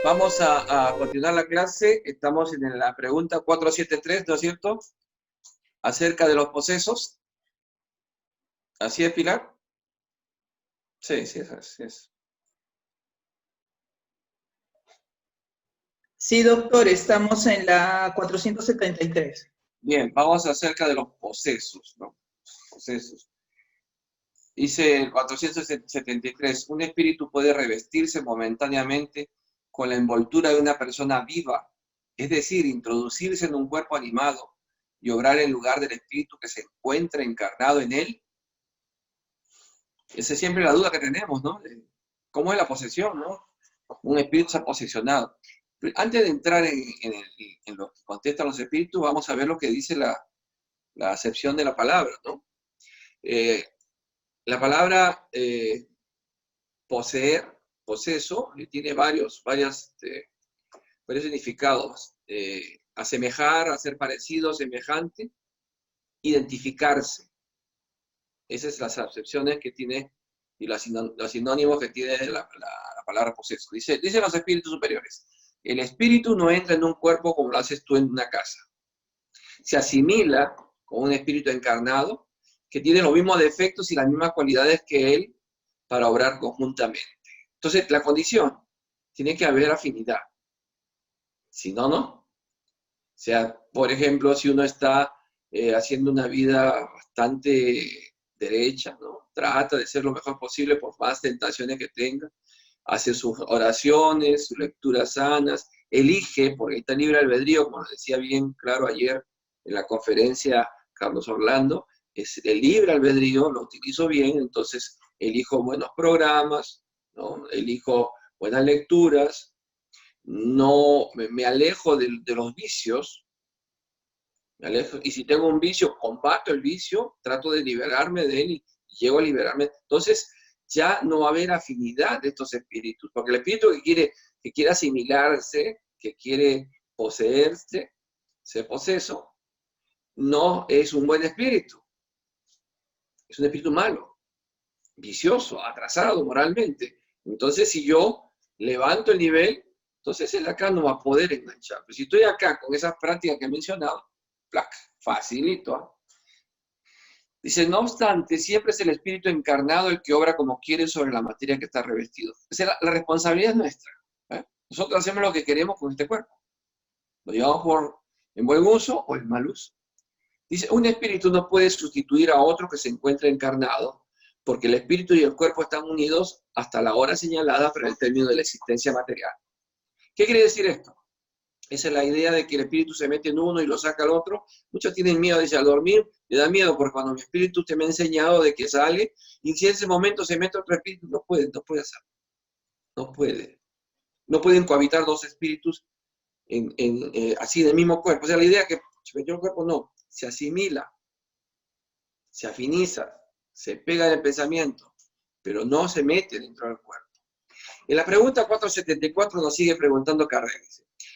Vamos a continuar la clase. Estamos en la pregunta 473, ¿no es cierto? Acerca de los posesos. ¿Así es, Pilar? Sí, sí, así es. Sí, doctor, estamos en la 473. Bien, vamos acerca de los posesos, ¿no? Posesos. Dice el 473, un espíritu puede revestirse momentáneamente con la envoltura de una persona viva, es decir, introducirse en un cuerpo animado y obrar en lugar del espíritu que se encuentra encarnado en él. Esa es siempre la duda que tenemos, ¿no? ¿Cómo es la posesión, no? Un espíritu se ha posesionado. Pero antes de entrar en lo que contestan los espíritus, vamos a ver lo que dice la acepción de la palabra, ¿no? La palabra poseer, poseso, tiene varios significados. Asemejar, hacer parecido, semejante, identificarse. Esas son las acepciones que tiene y los sinónimos que tiene la palabra poseso. Dicen los espíritus superiores, el espíritu no entra en un cuerpo como lo haces tú en una casa. Se asimila con un espíritu encarnado que tiene los mismos defectos y las mismas cualidades que él para obrar conjuntamente. Entonces, la condición, tiene que haber afinidad. Si no, no. O sea, por ejemplo, si uno está haciendo una vida bastante derecha, ¿no? Trata de ser lo mejor posible por más tentaciones que tenga, hace sus oraciones, sus lecturas sanas, elige, porque está libre albedrío, como decía bien claro ayer en la conferencia Carlos Orlando, es el libre albedrío, lo utilizo bien, entonces elijo buenos programas, ¿no? Elijo buenas lecturas, no me alejo de los vicios, me alejo, y si tengo un vicio, combato el vicio, trato de liberarme de él y llego a liberarme. Entonces, ya no va a haber afinidad de estos espíritus, porque el espíritu que quiere asimilarse, que quiere poseerse, ser poseso, no es un buen espíritu, es un espíritu malo, vicioso, atrasado moralmente. Entonces, si yo levanto el nivel, entonces él acá no va a poder enganchar. Pero si estoy acá con esas prácticas que he mencionado, ¡plac! Facilito. Dice, no obstante, siempre es el espíritu encarnado el que obra como quiere sobre la materia que está revestido. O sea, la responsabilidad es nuestra. ¿Eh? Nosotros hacemos lo que queremos con este cuerpo. Lo llevamos en buen uso o en mal uso. Dice, un espíritu no puede sustituir a otro que se encuentra encarnado, porque el espíritu y el cuerpo están unidos hasta la hora señalada para el término de la existencia material. ¿Qué quiere decir esto? Esa es la idea de que el espíritu se mete en uno y lo saca al otro. Muchos tienen miedo, dice, al dormir le da miedo, porque cuando mi espíritu te me ha enseñado de que sale, y si en ese momento se mete otro espíritu, no puede hacerlo. No puede. No pueden cohabitar dos espíritus así del mismo cuerpo. O sea, la idea que se metió el cuerpo, no, se asimila, se afiniza, se pega en el pensamiento, pero no se mete dentro del cuerpo. En la pregunta 474 nos sigue preguntando Carrera.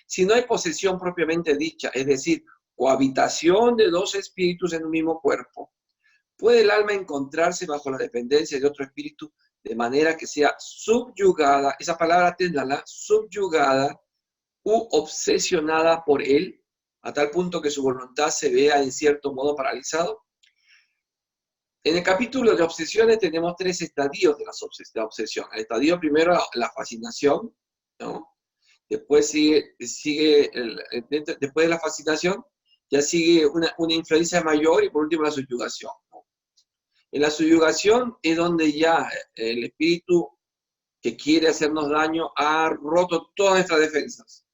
Si no hay posesión propiamente dicha, es decir, cohabitación de dos espíritus en un mismo cuerpo, ¿puede el alma encontrarse bajo la dependencia de otro espíritu de manera que sea subyugada, esa palabra ténganla, subyugada u obsesionada por él, a tal punto que su voluntad se vea en cierto modo paralizado? En el capítulo de obsesiones tenemos tres estadios de la obsesión. El estadio primero, la fascinación, ¿no? Después después de la fascinación, ya sigue una influencia mayor y por último la subyugación, ¿no? En la subyugación es donde ya el espíritu que quiere hacernos daño ha roto todas nuestras defensas.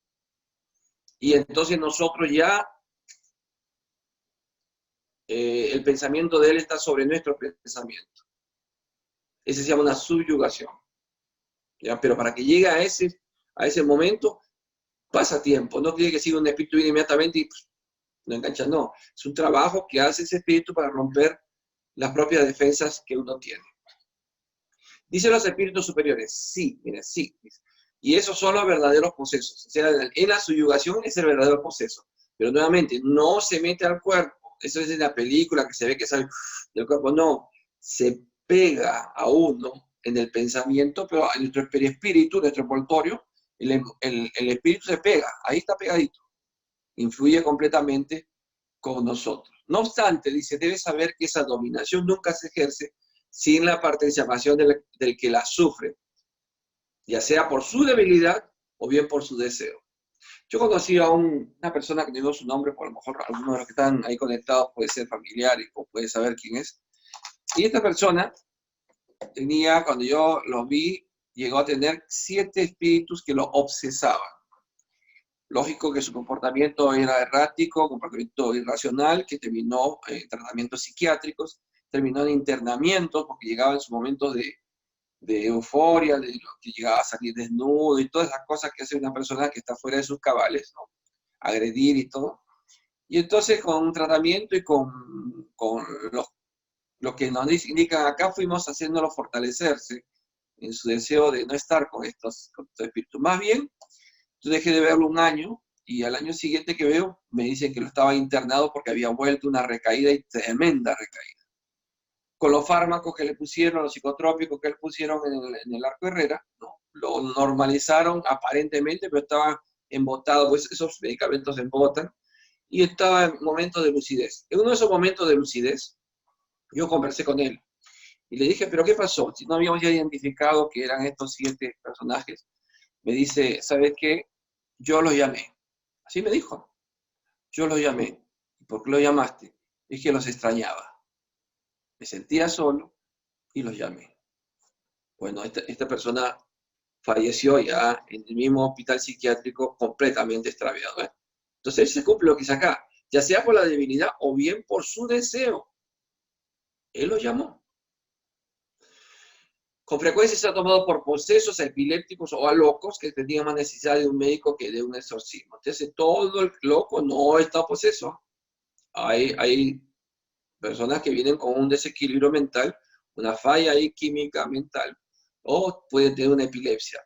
Y entonces nosotros ya, el pensamiento de él está sobre nuestro pensamiento. Ese se llama una subyugación. ¿Ya? Pero para que llegue a ese momento, pasa tiempo. No tiene que ser un espíritu viene inmediatamente y no engancha, no. Es un trabajo que hace ese espíritu para romper las propias defensas que uno tiene. Dicen los espíritus superiores, sí, mira, sí. Y esos son los verdaderos posesos. O sea, en la subyugación es el verdadero poseso. Pero nuevamente, no se mete al cuerpo. Eso es en la película que se ve que sale del cuerpo. No, se pega a uno en el pensamiento, pero a nuestro espíritu, nuestro envoltorio, el espíritu se pega, ahí está pegadito, influye completamente con nosotros. No obstante, dice, debe saber que esa dominación nunca se ejerce sin la participación del que la sufre, ya sea por su debilidad o bien por su deseo. Yo conocí a una persona que no dio su nombre, por lo mejor algunos de los que están ahí conectados puede ser familiar o puede saber quién es. Y esta persona tenía, cuando yo lo vi, llegó a tener 7 espíritus que lo obsesaban. Lógico que su comportamiento era errático, comportamiento irracional, que terminó en tratamientos psiquiátricos, terminó en internamientos, porque llegaba en sus momentos de euforia, de lo que llegaba a salir desnudo y todas esas cosas que hace una persona que está fuera de sus cabales, ¿no? Agredir y todo. Y entonces con un tratamiento y con lo que nos indican acá, fuimos haciéndolo fortalecerse en su deseo de no estar con estos espíritus. Más bien, yo dejé de verlo un año y al año siguiente que veo me dicen que lo estaba internado porque había vuelto una recaída y tremenda recaída. Con los fármacos que le pusieron, los psicotrópicos que le pusieron en el Arco Herrera, ¿no? Lo normalizaron aparentemente, pero estaba embotado, pues esos medicamentos embotan, y estaba en momentos de lucidez. En uno de esos momentos de lucidez, yo conversé con él y le dije, ¿pero qué pasó? Si no habíamos ya identificado que eran estos 7 personajes. Me dice, ¿sabes qué? Yo los llamé. Así me dijo. Yo los llamé. ¿Por qué los llamaste? Es que los extrañaba. Me sentía solo y los llamé. Bueno, esta persona falleció ya en el mismo hospital psiquiátrico completamente extraviado. Entonces, se cumple lo que dice acá, ya sea por la debilidad o bien por su deseo. Él los llamó. Con frecuencia se ha tomado por posesos, epilépticos o a locos que tenían más necesidad de un médico que de un exorcismo. Entonces, todo el loco no está poseso. Hay personas que vienen con un desequilibrio mental, una falla ahí química mental, o pueden tener una epilepsia.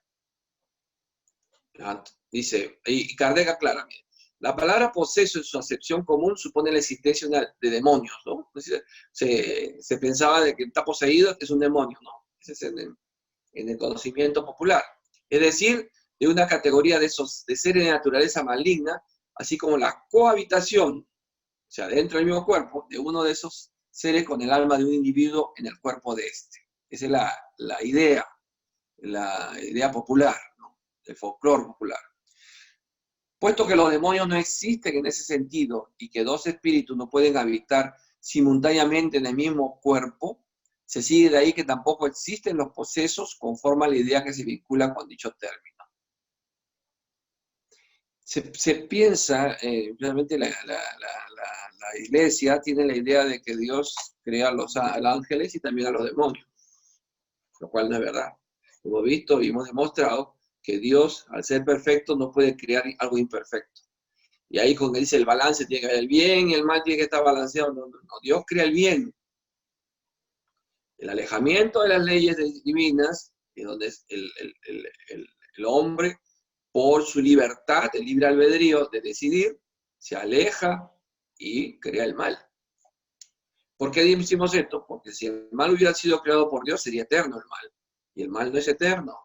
Dice, y Kardec aclara, la palabra poseso en su acepción común supone la existencia de demonios, ¿no? Se pensaba de que está poseído es un demonio, ¿no? Ese es en el conocimiento popular. Es decir, de una categoría de seres de naturaleza maligna, así como la cohabitación, o sea, dentro del mismo cuerpo, de uno de esos seres con el alma de un individuo en el cuerpo de este. Esa es la idea popular, ¿no? El folclore popular. Puesto que los demonios no existen en ese sentido y que 2 espíritus no pueden habitar simultáneamente en el mismo cuerpo, se sigue de ahí que tampoco existen los posesos conforme a la idea que se vincula con dicho término. Se piensa, realmente la iglesia tiene la idea de que Dios crea a los ángeles y también a los demonios, lo cual no es verdad. Hemos visto y hemos demostrado que Dios, al ser perfecto, no puede crear algo imperfecto. Y ahí cuando dice el balance, tiene que haber el bien y el mal tiene que estar balanceado. No, Dios crea el bien. El alejamiento de las leyes divinas, es donde el hombre, por su libertad, el libre albedrío de decidir, se aleja y crea el mal. ¿Por qué decimos esto? Porque si el mal hubiera sido creado por Dios, sería eterno el mal. Y el mal no es eterno,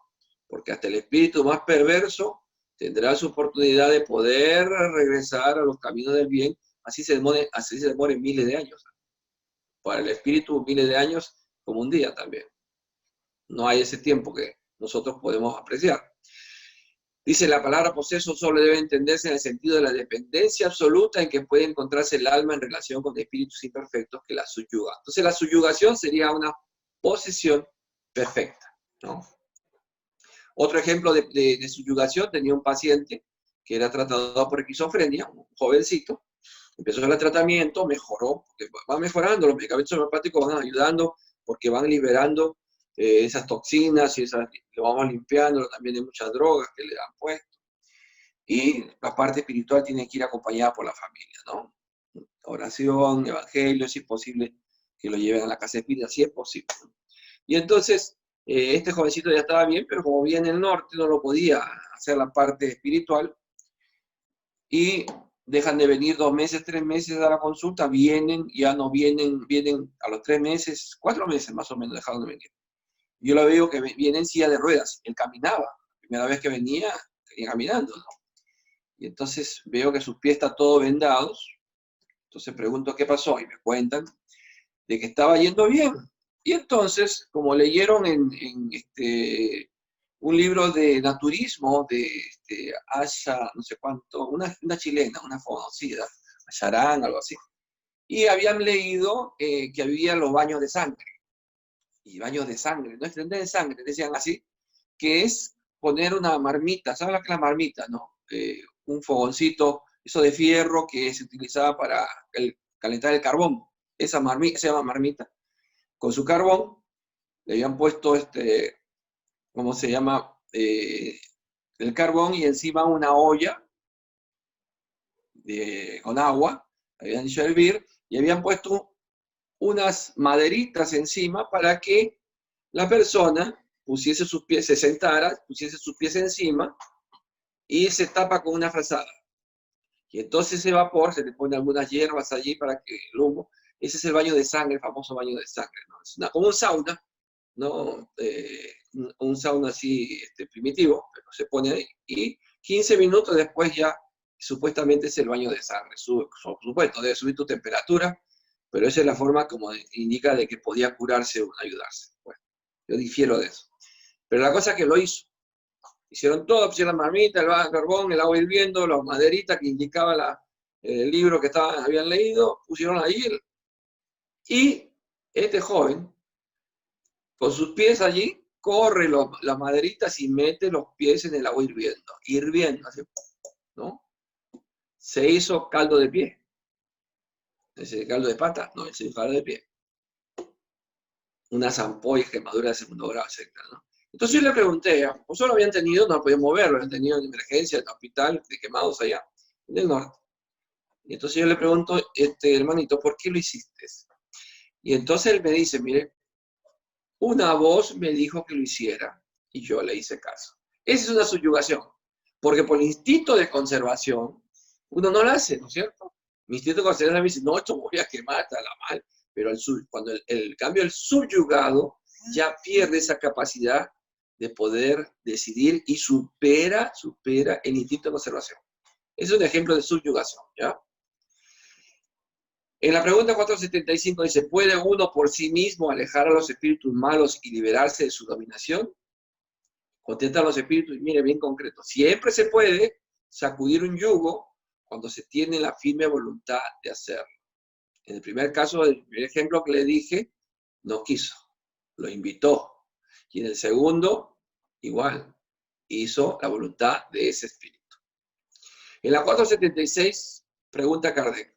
porque hasta el espíritu más perverso tendrá su oportunidad de poder regresar a los caminos del bien, así se demore miles de años. Para el espíritu, miles de años como un día también. No hay ese tiempo que nosotros podemos apreciar. Dice, la palabra poseso solo debe entenderse en el sentido de la dependencia absoluta en que puede encontrarse el alma en relación con espíritus imperfectos que la subyugan. Entonces la subyugación sería una posesión perfecta, ¿no? Otro ejemplo de subyugación, tenía un paciente que era tratado por esquizofrenia, un jovencito, empezó el tratamiento, mejoró, va mejorando, los medicamentos homeopáticos van ayudando porque van liberando esas toxinas y lo vamos limpiando, también hay muchas drogas que le han puesto. Y la parte espiritual tiene que ir acompañada por la familia, ¿no? Oración, evangelio, si es posible que lo lleven a la casa espírita, si es posible. Y entonces, este jovencito ya estaba bien, pero como vivía en el norte, no lo podía hacer la parte espiritual. Y dejan de venir 2 meses, 3 meses a la consulta, vienen, ya no vienen a los 3 meses, 4 meses más o menos dejaron de venir. Yo lo veo que viene en silla de ruedas, él caminaba. La primera vez que venía, venía caminando, ¿no? Y entonces veo que sus pies están todos vendados. Entonces pregunto qué pasó y me cuentan de que estaba yendo bien. Y entonces, como leyeron un libro de naturismo de Asha, no sé cuánto, una chilena, una conocida, Asharán, algo así, y habían leído que había los baños de sangre. Y baños de sangre, no es de sangre, decían así, que es poner una marmita, ¿sabes lo que es la marmita, no? Un fogoncito, eso de fierro que se utilizaba para calentar el carbón. Esa marmita, se llama marmita. Con su carbón le habían puesto ¿cómo se llama? El carbón y encima una olla con agua, habían hecho hervir y habían puesto unas maderitas encima para que la persona pusiese sus pies, se sentara, pusiese sus pies encima y se tapa con una frazada. Y entonces ese vapor se le pone algunas hierbas allí para que el humo, ese es el baño de sangre, el famoso baño de sangre, ¿no? Es como un sauna, ¿no? Un sauna así primitivo, pero se pone ahí y 15 minutos después ya supuestamente es el baño de sangre. Por supuesto, debe subir tu temperatura, pero esa es la forma como indica de que podía curarse o ayudarse. Bueno, yo difiero de eso. Pero la cosa es que lo hizo. Hicieron todo, pusieron la marmita, el carbón, el agua hirviendo, las maderitas que indicaba el libro que habían leído, pusieron ahí. Y este joven, con sus pies allí, corre las maderitas y mete los pies en el agua hirviendo, así, ¿no? Se hizo caldo de pie. Ese caldo de pata, no, ese caldo de pie. Unas ampollas, quemaduras de segundo grado, etc., ¿no? Entonces yo le pregunté, pues solo habían tenido, no podían moverlo, habían tenido en emergencia en el hospital de quemados allá, en el norte. Y entonces yo le pregunto, hermanito, ¿por qué lo hiciste? Y entonces él me dice, mire, una voz me dijo que lo hiciera y yo le hice caso. Esa es una subyugación, porque por el instinto de conservación, uno no lo hace, ¿no es cierto? Mi instinto de conservación me dice, no, esto me voy a quemar, está la mal. Pero cuando el cambio el subyugado ya pierde esa capacidad de poder decidir y supera el instinto de conservación. Es un ejemplo de subyugación, ¿ya? En la pregunta 475 dice, ¿puede uno por sí mismo alejar a los espíritus malos y liberarse de su dominación? Contestan los espíritus, y mire, bien concreto, siempre se puede sacudir un yugo cuando se tiene la firme voluntad de hacerlo. En el primer caso, el primer ejemplo que le dije, no quiso, lo invitó. Y en el segundo, igual, hizo la voluntad de ese espíritu. En la 476, pregunta Kardec,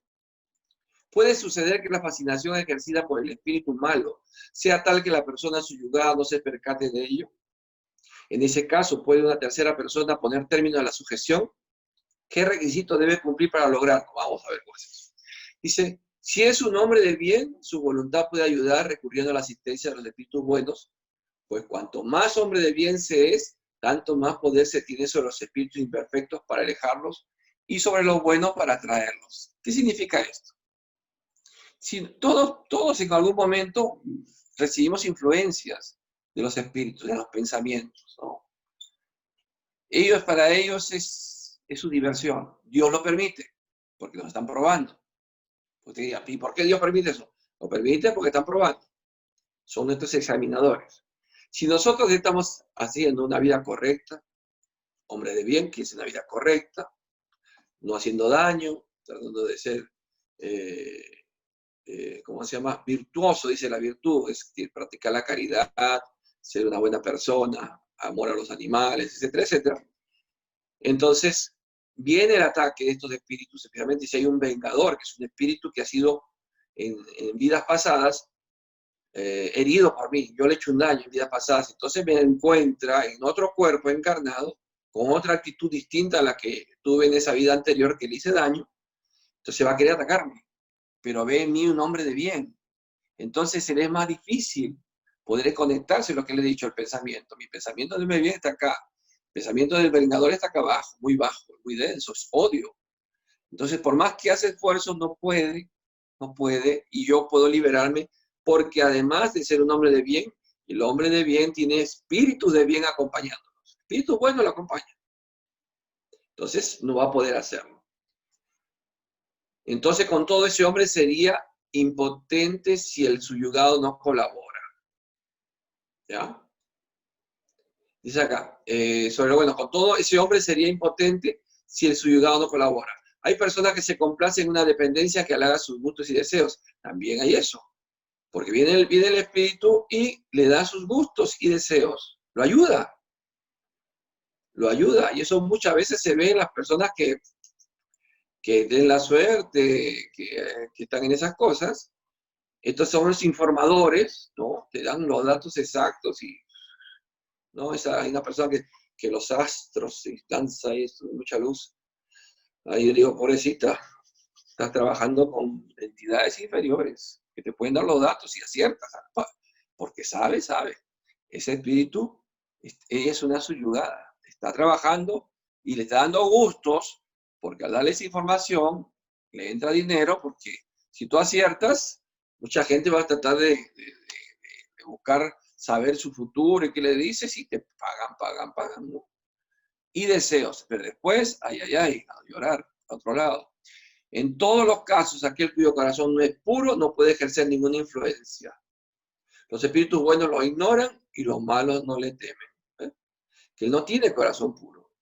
¿puede suceder que la fascinación ejercida por el espíritu malo sea tal que la persona subyugada no se percate de ello? En ese caso, ¿puede una tercera persona poner término a la sujeción? ¿Qué requisito debe cumplir para lograrlo? Vamos a ver cuál es eso. Dice, si es un hombre del bien, su voluntad puede ayudar recurriendo a la asistencia de los espíritus buenos, pues cuanto más hombre de bien se es, tanto más poder se tiene sobre los espíritus imperfectos para alejarlos y sobre los buenos para atraerlos. ¿Qué significa esto? Si todos en algún momento recibimos influencias de los espíritus, de los pensamientos, ¿no? Para ellos es su diversión. Dios lo permite, porque nos están probando. Usted diría, ¿y por qué Dios permite eso? Lo permite porque están probando. Son nuestros examinadores. Si nosotros estamos haciendo una vida correcta, hombre de bien, que es una vida correcta, no haciendo daño, tratando de ser, ¿cómo se llama? Virtuoso, dice la virtud, es decir, practicar la caridad, ser una buena persona, amor a los animales, etcétera, etcétera. Entonces, viene el ataque de estos espíritus, especialmente si hay un vengador, que es un espíritu que ha sido en vidas pasadas herido por mí, yo le he hecho un daño en vidas pasadas, entonces me encuentra en otro cuerpo encarnado, con otra actitud distinta a la que tuve en esa vida anterior que le hice daño, entonces va a querer atacarme, pero ve en mí un hombre de bien, entonces se le es más difícil poder conectarse lo que le he dicho al pensamiento. Mi pensamiento del bien está acá, el pensamiento del vengador está acá abajo, muy denso, es odio. Entonces, por más que hace esfuerzos, no puede, y yo puedo liberarme, porque además de ser un hombre de bien, el hombre de bien tiene espíritus de bien acompañándonos. Espíritus buenos lo acompañan. Entonces no va a poder hacerlo. Entonces con todo ese hombre sería impotente si el suyugado no colabora. ¿Ya? Dice acá, con todo ese hombre sería impotente si el suyugado no colabora. Hay personas que se complacen en una dependencia que halaga sus gustos y deseos. También hay eso. Porque viene el espíritu y le da sus gustos y deseos. Lo ayuda. Lo ayuda. Y eso muchas veces se ve en las personas que tienen la suerte, que están en esas cosas. Estos son los informadores, ¿no? Te dan los datos exactos y, ¿no? Hay una persona que los astros y lanza ahí mucha luz. Ahí yo digo, pobrecita, estás trabajando con entidades inferiores que te pueden dar los datos y aciertas, porque sabe. Ese espíritu es una subyugada, está trabajando y le está dando gustos, porque al darle esa información le entra dinero, porque si tú aciertas, mucha gente va a tratar de buscar saber su futuro y qué le dices y te pagan, ¿no? Y deseos, pero después, a llorar a otro lado. En todos los casos, aquel cuyo corazón no es puro no puede ejercer ninguna influencia. Los espíritus buenos lo ignoran y los malos no le temen. Que él no tiene corazón puro.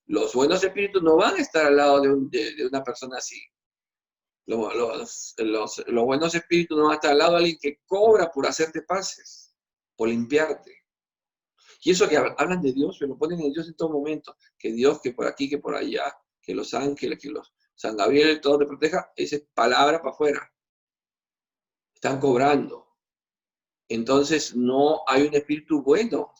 Los buenos espíritus no van a estar al lado de una persona así. Los buenos espíritus no van a estar al lado de alguien que cobra por hacerte paces, por limpiarte. Y eso que hablan de Dios, se lo ponen en Dios en todo momento. Que Dios, que por aquí, que por allá, que los ángeles, que los San Gabriel, todo te proteja, esa es palabra para afuera. Están cobrando. Entonces no hay un espíritu bueno.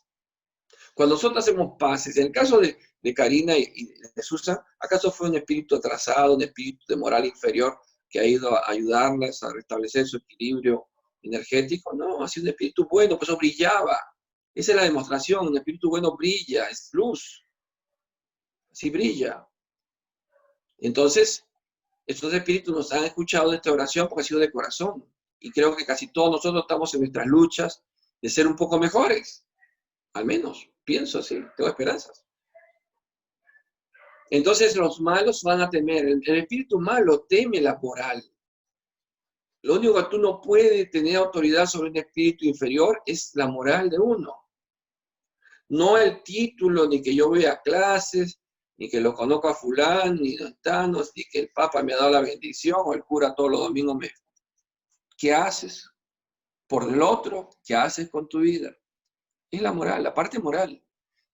Cuando nosotros hacemos paces, en el caso de Karina y de Susan, ¿acaso fue un espíritu atrasado, un espíritu de moral inferior que ha ido a ayudarlas a restablecer su equilibrio energético? No, ha sido un espíritu bueno, pues eso brillaba. Esa es la demostración, un espíritu bueno brilla, es luz. Así brilla. Entonces, estos espíritus nos han escuchado de esta oración porque ha sido de corazón. Y creo que casi todos nosotros estamos en nuestras luchas de ser un poco mejores. Al menos, pienso así, tengo esperanzas. Entonces los malos van a temer. El espíritu malo teme la moral. Lo único que tú no puedes tener autoridad sobre un espíritu inferior es la moral de uno. No el título, ni que yo vea clases, ni que lo conozco a fulano, ni a tanos, ni que el Papa me ha dado la bendición, o el cura todos los domingos me... ¿Qué haces por el otro? ¿Qué haces con tu vida? Es la moral, la parte moral.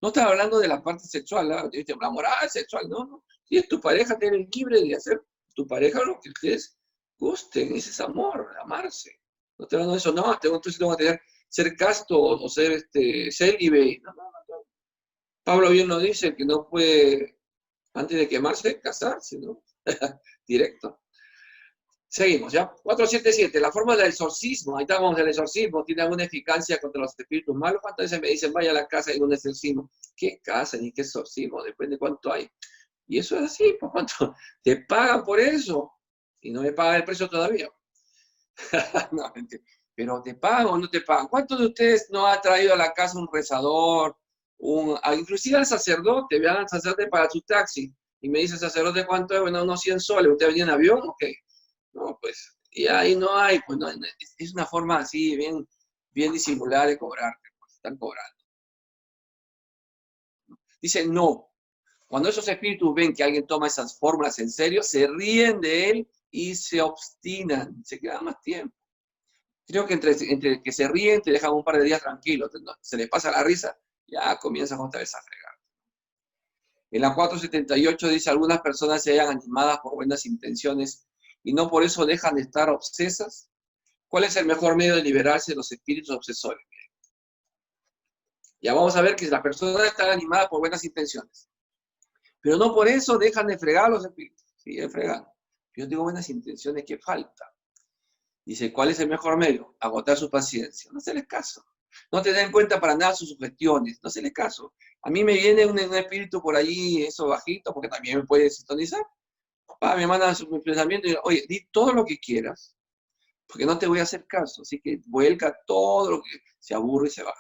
No estás hablando de la parte sexual, ¿no? La moral sexual, no. Si es tu pareja, tienes libre de hacer tu pareja lo que ustedes gusten, ese es amor, amarse. No te hablando de eso, no, entonces tengo que ser casto o ser célibe. No. Pablo bien lo dice, que no puede, antes de quemarse, casarse, ¿no? Directo. Seguimos, ¿ya? 477, la forma del exorcismo, ahí estamos del exorcismo, ¿tiene alguna eficacia contra los espíritus malos? ¿Cuántas veces me dicen, vaya a la casa y un exorcismo? ¿Qué casa ni qué exorcismo? Depende de cuánto hay. Y eso es así, ¿por cuánto? Te pagan por eso y no me pagan el precio todavía. No, pero te pagan o no te pagan. ¿Cuántos de ustedes no ha traído a la casa un rezador, inclusive al sacerdote, vean al sacerdote para su taxi? Y me dice el sacerdote, ¿cuánto es? Bueno, unos 100 soles. ¿Usted venía en avión? Ok. No, pues, y ahí no hay, pues, no, es una forma así, bien disimulada de cobrarte, pues, están cobrando. Dice, no. Cuando esos espíritus ven que alguien toma esas fórmulas en serio, se ríen de él y se obstinan, se quedan más tiempo. Creo que entre que se ríen, te dejan un par de días tranquilos, se les pasa la risa, ya comienzan otra vez a fregar. En la 478 dice, algunas personas se hallan animadas por buenas intenciones y no por eso dejan de estar obsesas. ¿Cuál es el mejor medio de liberarse de los espíritus obsesores? Ya vamos a ver que las personas están animadas por buenas intenciones, pero no por eso dejan de fregar los espíritus. Siguen fregando. Yo tengo buenas intenciones, ¿qué falta? Dice, ¿cuál es el mejor medio? Agotar su paciencia. No se les caso. No te den cuenta para nada sus sugestiones. No se les caso. A mí me viene un espíritu por allí, eso bajito, porque también me puede sintonizar. Papá, me manda su pensamiento y dice, oye, di todo lo que quieras, porque no te voy a hacer caso. Así que vuelca todo lo que se aburre y se va.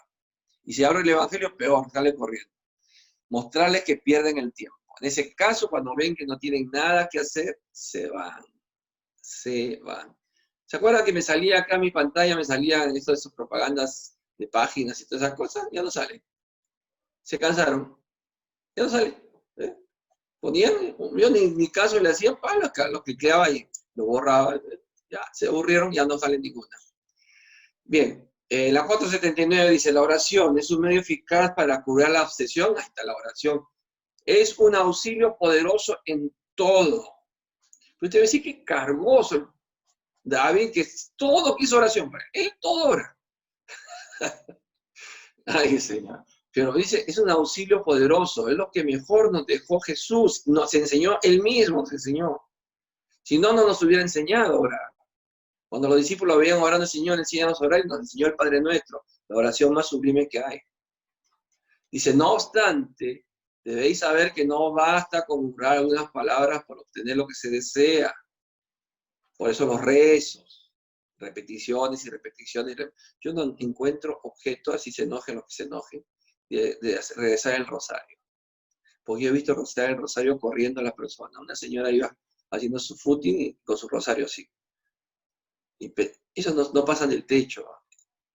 Y si abre el evangelio, peor, sale corriendo. Mostrarles que pierden el tiempo. En ese caso, cuando ven que no tienen nada que hacer, se van. Se van. ¿Se acuerdan que me salía acá en mi pantalla, me salían esas propagandas de páginas y todas esas cosas? Ya no salen. Se cansaron. Ya no salen. ¿Eh? Ponían, yo ni caso le hacía, lo cliqueaba y lo borraba. Ya se aburrieron, ya no sale ninguna. Bien, la 479 dice, la oración es un medio eficaz para curar la obsesión. Ahí está la oración. Es un auxilio poderoso en todo. Pero usted ve decir que cargoso David, que todo quiso oración para él todo ora. Ay, Señor. Pero dice, es un auxilio poderoso, es lo que mejor nos dejó Jesús, nos enseñó, él mismo nos enseñó. Si no, no nos hubiera enseñado a orar. Cuando los discípulos veían orando al Señor, enseñanos a orar y nos enseñó el Padre Nuestro, la oración más sublime que hay. Dice, no obstante, debéis saber que no basta con orar algunas palabras por obtener lo que se desea. Por eso los rezos, repeticiones y repeticiones. Yo no encuentro objeto, así se enojen los que se enojen, de rezar el rosario. Porque yo he visto rezar el rosario corriendo a la persona. Una señora iba haciendo su footing con su rosario así. Y eso no pasa del techo.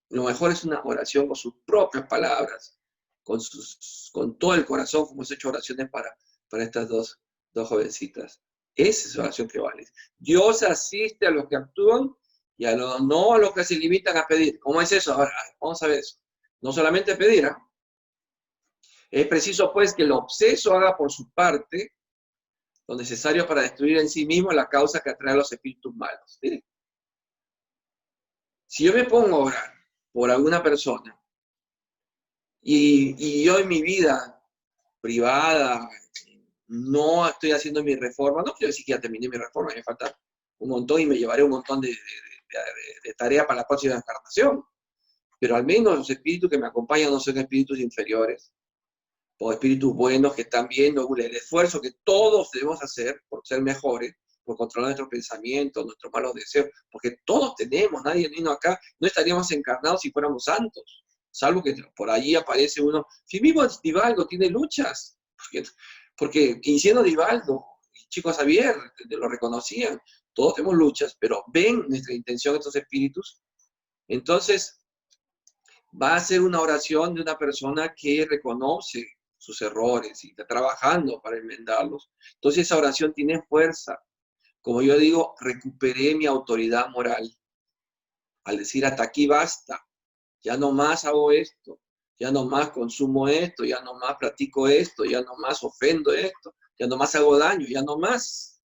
Lo mejor es una oración con sus propias palabras, con todo el corazón, como he hecho oraciones para estas dos jovencitas. Esa es la oración que vale. Dios asiste a los que actúan y no a los que se limitan a pedir. ¿Cómo es eso? Ahora, vamos a ver eso. No solamente pedir, ¿eh? Es preciso, pues, que el obseso haga por su parte lo necesario para destruir en sí mismo la causa que atrae a los espíritus malos. ¿Sí? Si yo me pongo a orar por alguna persona y yo en mi vida privada no estoy haciendo mi reforma, no quiero decir que ya terminé mi reforma, me falta un montón y me llevaré un montón de tarea para la próxima encarnación, pero al menos los espíritus que me acompañan no son espíritus inferiores, o espíritus buenos que están viendo el esfuerzo que todos debemos hacer por ser mejores, por controlar nuestros pensamientos, nuestros malos deseos, porque todos tenemos, nadie vino acá, no estaríamos encarnados si fuéramos santos, salvo que por allí aparece uno, si mismo Divaldo tiene luchas, porque y siendo Divaldo, Chico Xavier, lo reconocían, todos tenemos luchas, pero ven nuestra intención estos espíritus, entonces va a ser una oración de una persona que reconoce sus errores y está trabajando para enmendarlos. Entonces esa oración tiene fuerza. Como yo digo, recuperé mi autoridad moral. Al decir hasta aquí basta, ya no más hago esto, ya no más consumo esto, ya no más platico esto, ya no más ofendo esto, ya no más hago daño, ya no más.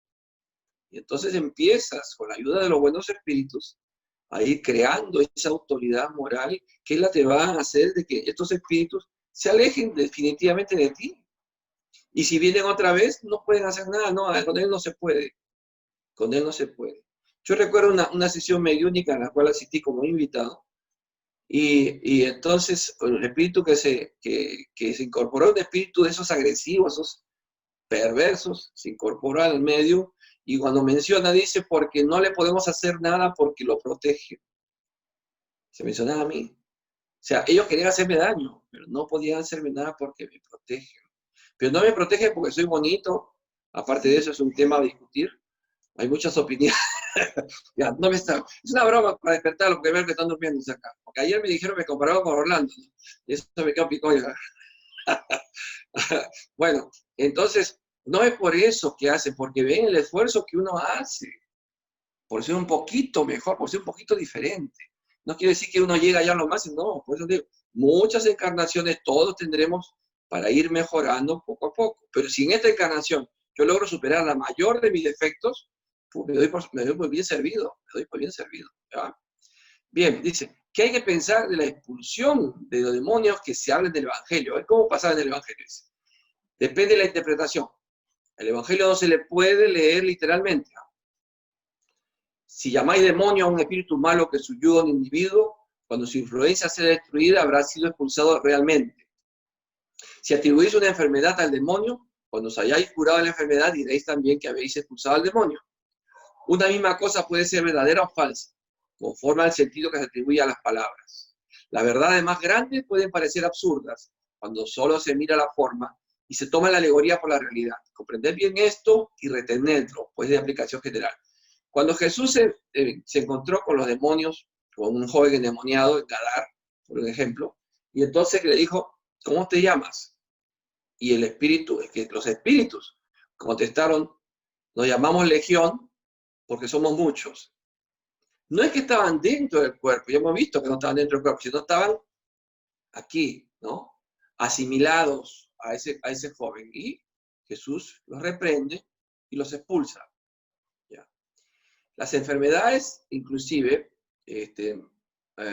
Y entonces empiezas, con la ayuda de los buenos espíritus, a ir creando esa autoridad moral que es la que va a hacer de que estos espíritus se alejen definitivamente de ti. Y si vienen otra vez, no pueden hacer nada, no, con él no se puede. Con él no se puede. Yo recuerdo una sesión mediúnica en la cual asistí como invitado, y entonces el espíritu que se incorporó, un espíritu de esos agresivos, esos perversos, se incorporó al medio, y cuando menciona, dice, porque no le podemos hacer nada porque lo protege. Se mencionaba a mí. O sea, ellos querían hacerme daño, pero no podían hacerme nada porque me protegen. Pero no me protegen porque soy bonito. Aparte de eso, es un tema a discutir. Hay muchas opiniones. Ya, no me está. Es una broma para despertarlo, porque veo que están durmiendo acá. Porque ayer me dijeron que me comparaban con Orlando, ¿no? Y eso me quedó picó ya. Bueno, entonces, no es por eso que hacen, porque ven el esfuerzo que uno hace, por ser un poquito mejor, por ser un poquito diferente. No quiere decir que uno llega ya a lo más, no, por eso digo, muchas encarnaciones todos tendremos para ir mejorando poco a poco. Pero si en esta encarnación yo logro superar la mayor de mis defectos, pues me doy por bien servido, me doy por bien servido. ¿Ya? Bien, dice, ¿qué hay que pensar de la expulsión de los demonios que se habla del Evangelio? ¿Cómo pasa en el Evangelio? Depende de la interpretación. El Evangelio no se le puede leer literalmente. Si llamáis demonio a un espíritu malo que subyuga a un individuo, cuando su influencia sea destruida, habrá sido expulsado realmente. Si atribuís una enfermedad al demonio, cuando os hayáis curado la enfermedad, diréis también que habéis expulsado al demonio. Una misma cosa puede ser verdadera o falsa, conforme al sentido que se atribuye a las palabras. Las verdades más grandes pueden parecer absurdas, cuando solo se mira la forma, y se toma la alegoría por la realidad. Comprender bien esto y retenerlo, pues de aplicación general. Cuando Jesús se encontró con los demonios, con un joven endemoniado en Gadar, por ejemplo, y entonces le dijo, ¿cómo te llamas? Y el espíritu, es que los espíritus contestaron, nos llamamos Legión porque somos muchos. No es que estaban dentro del cuerpo, ya hemos visto que no estaban dentro del cuerpo, sino estaban aquí, ¿no? Asimilados a ese joven. Y Jesús los reprende y los expulsa. ¿Ya? Las enfermedades, inclusive,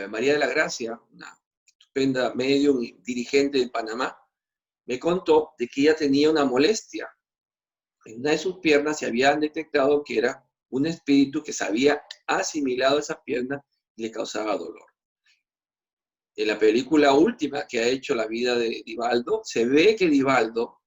María de la Gracia, una estupenda medium y dirigente de Panamá, me contó de que ella tenía una molestia en una de sus piernas y habían detectado que era un espíritu que se había asimilado a esa pierna y le causaba dolor. En la película última que ha hecho la vida de Divaldo, se ve que Divaldo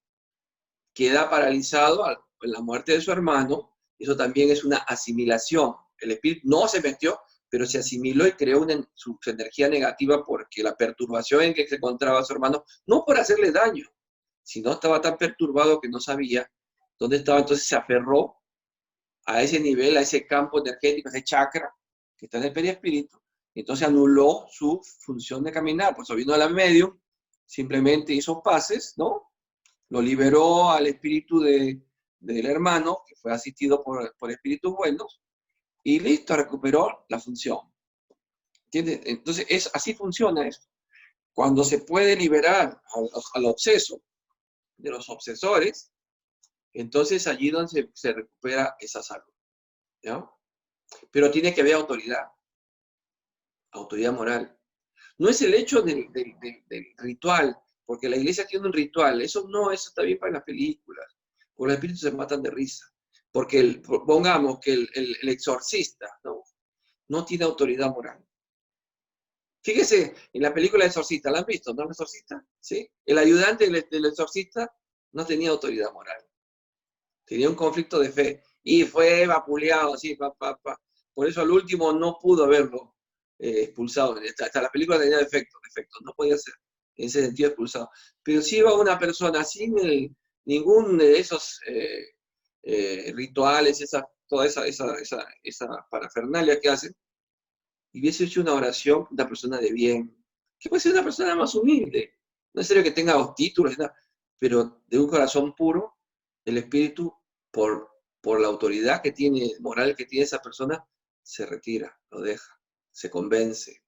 queda paralizado en la muerte de su hermano. Eso también es una asimilación. El espíritu no se metió, pero se asimiló y creó su energía negativa porque la perturbación en que se encontraba su hermano, no por hacerle daño, sino estaba tan perturbado que no sabía dónde estaba, entonces se aferró a ese nivel, a ese campo energético, a ese chakra que está en el perispíritu, y entonces anuló su función de caminar. Pues vino a la medium, simplemente hizo pases, ¿no? Lo liberó al espíritu del hermano, que fue asistido por espíritus buenos, y listo, recuperó la función. ¿Entiendes? Entonces, así funciona esto. Cuando se puede liberar al obseso de los obsesores, entonces allí donde se recupera esa salud. ¿Ya? Pero tiene que haber autoridad moral. No es el hecho del ritual, porque la iglesia tiene un ritual, eso está bien para las películas, porque los espíritus se matan de risa, porque pongamos que el exorcista, ¿no? Tiene autoridad moral. Fíjese, en la película Exorcista, ¿la han visto? ¿No? ¿El exorcista? ¿Sí? El ayudante del exorcista no tenía autoridad moral. Tenía un conflicto de fe y fue vapuleado así, Por eso al último no pudo haberlo expulsado. Hasta la película tenía defectos, no podía ser en ese sentido expulsado. Pero si iba una persona sin ningún de esos rituales, toda esa parafernalia que hacen, y hubiese hecho una oración, una persona de bien, que puede ser una persona más humilde, no es necesario que tenga los títulos, pero de un corazón puro, el espíritu, por la autoridad que tiene, moral que tiene esa persona, se retira, lo deja, se convence.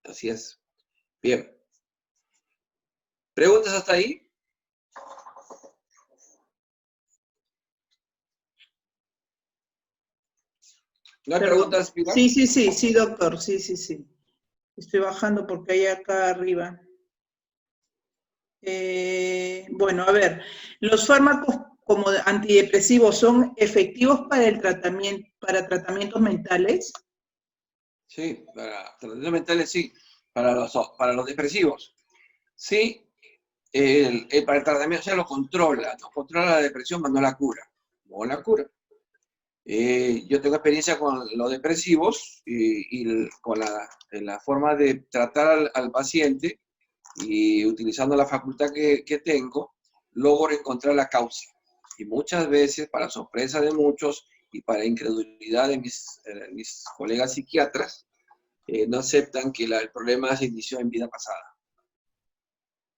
Así es. Bien. ¿Preguntas hasta ahí? ¿No hay preguntas, Pilar? Sí, doctor, sí. Estoy bajando porque hay acá arriba. Bueno, a ver, ¿los fármacos como antidepresivos son efectivos para tratamientos mentales? Sí, para tratamientos mentales sí, para los depresivos. Sí, para el tratamiento, o sea, lo controla la depresión, pero no la cura. No la cura. Yo tengo experiencia con los depresivos y con la forma de tratar al paciente y utilizando la facultad que tengo, logro encontrar la causa. Y muchas veces, para sorpresa de muchos y para incredulidad de mis colegas psiquiatras, no aceptan que el problema se inició en vida pasada.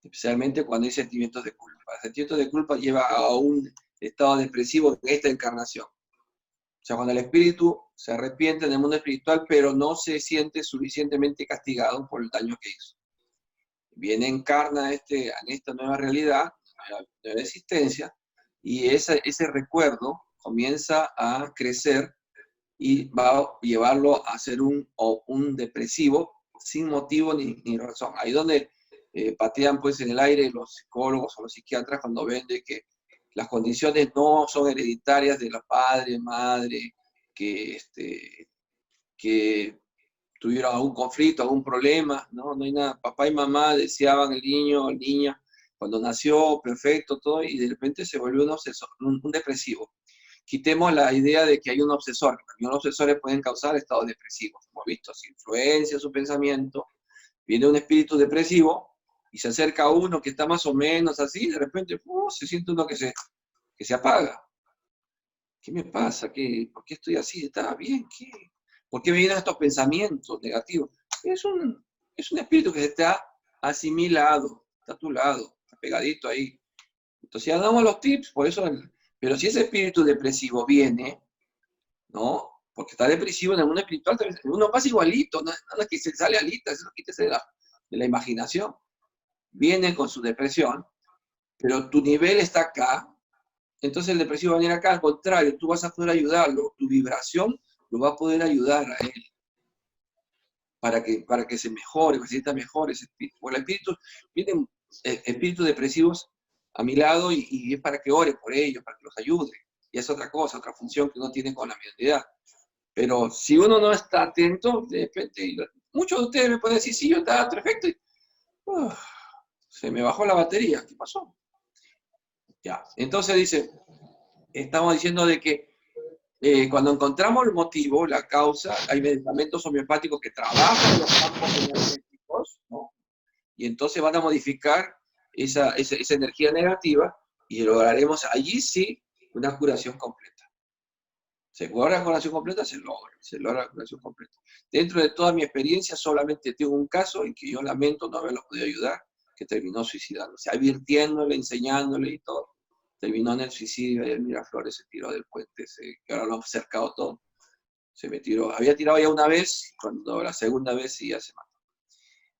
Especialmente cuando hay sentimientos de culpa. El sentimiento de culpa lleva a un estado depresivo en esta encarnación. O sea, cuando el espíritu se arrepiente en el mundo espiritual, pero no se siente suficientemente castigado por el daño que hizo. Viene, encarna en esta nueva realidad, nueva existencia, y ese recuerdo comienza a crecer y va a llevarlo a ser un depresivo sin motivo ni razón. Ahí donde patean pues en el aire los psicólogos o los psiquiatras cuando ven de que las condiciones no son hereditarias de los padres, madre, que tuvieron algún conflicto, algún problema, ¿no? No hay nada. Papá y mamá deseaban el niño o niña cuando nació, perfecto, todo, y de repente se volvió un obsesor, un depresivo. Quitemos la idea de que hay un obsesor, que también los obsesores pueden causar estados depresivos. Hemos visto, si influencia su pensamiento, viene un espíritu depresivo, y se acerca a uno que está más o menos así, de repente se siente uno que se apaga. ¿Qué me pasa? ¿Por qué estoy así? ¿Está bien? ¿Por qué me vienen estos pensamientos negativos? Es un espíritu que está asimilado, está a tu lado, está pegadito ahí. Entonces ya damos los tips, por eso, pero si ese espíritu depresivo viene, ¿no? Porque está depresivo en el mundo espiritual, uno pasa igualito, nada que se sale alita, eso quítese de la imaginación. Viene con su depresión, pero tu nivel está acá, entonces el depresivo va a venir acá, al contrario, tú vas a poder ayudarlo, tu vibración lo va a poder ayudar a él, para que se mejore, para que se sienta mejor ese espíritu. Porque el espíritu, vienen espíritus depresivos a mi lado y es para que ore por ellos, para que los ayude. Y es otra cosa, otra función que uno tiene con la mediunidad. Pero si uno no está atento, de repente, muchos de ustedes me pueden decir, sí, yo estaba perfecto y se me bajó la batería, ¿qué pasó? Ya, entonces dice, estamos diciendo de que cuando encontramos el motivo, la causa, hay medicamentos homeopáticos que trabajan los campos energéticos, ¿no? Y entonces van a modificar esa energía negativa y lograremos allí sí una curación completa. ¿Se logra la curación completa? Se logra la curación completa. Dentro de toda mi experiencia solamente tengo un caso en que yo lamento no haberlo podido ayudar, que terminó suicidándose, advirtiéndole, enseñándole y todo. Terminó en el suicidio y el Miraflores se tiró del puente, que ahora lo han cercado todo. Se me tiró, había tirado ya una vez, cuando la segunda vez sí ya se mató.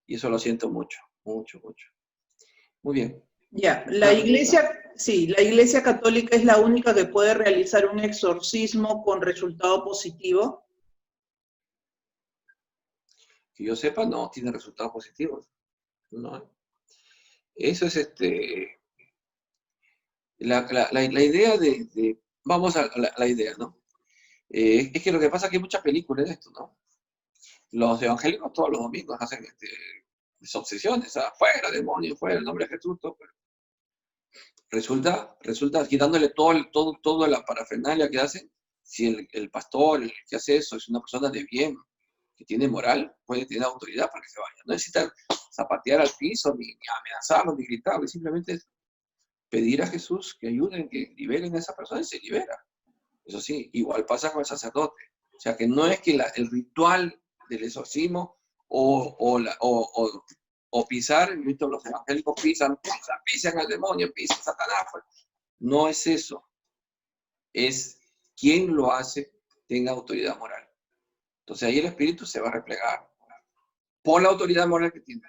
Y eso lo siento mucho, mucho, mucho. Muy bien. Ya, la iglesia, sí, la iglesia católica es la única que puede realizar un exorcismo con resultado positivo. Que yo sepa, no tiene resultados positivos. No. Eso es la idea vamos a la idea, ¿no? Es que lo que pasa es que hay muchas películas de esto, ¿no? Los evangélicos todos los domingos hacen obsesiones, afuera, demonio, fuera, el nombre de Jesús, todo. Resulta quitándole toda la parafernalia que hacen, si el pastor, el que hace eso, es una persona de bien, que tiene moral, puede tener autoridad para que se vaya. No necesita zapatear al piso, ni amenazarlo, ni gritarlo, simplemente pedir a Jesús que ayuden, que liberen a esa persona y se libera. Eso sí, igual pasa con el sacerdote. O sea, que no es que el ritual del exorcismo o pisar, ¿visto? Los evangélicos pisan al demonio, pisan a Satanás. Pues. No es eso. Es quien lo hace tenga autoridad moral. Entonces ahí el espíritu se va a replegar por la autoridad moral que tiene.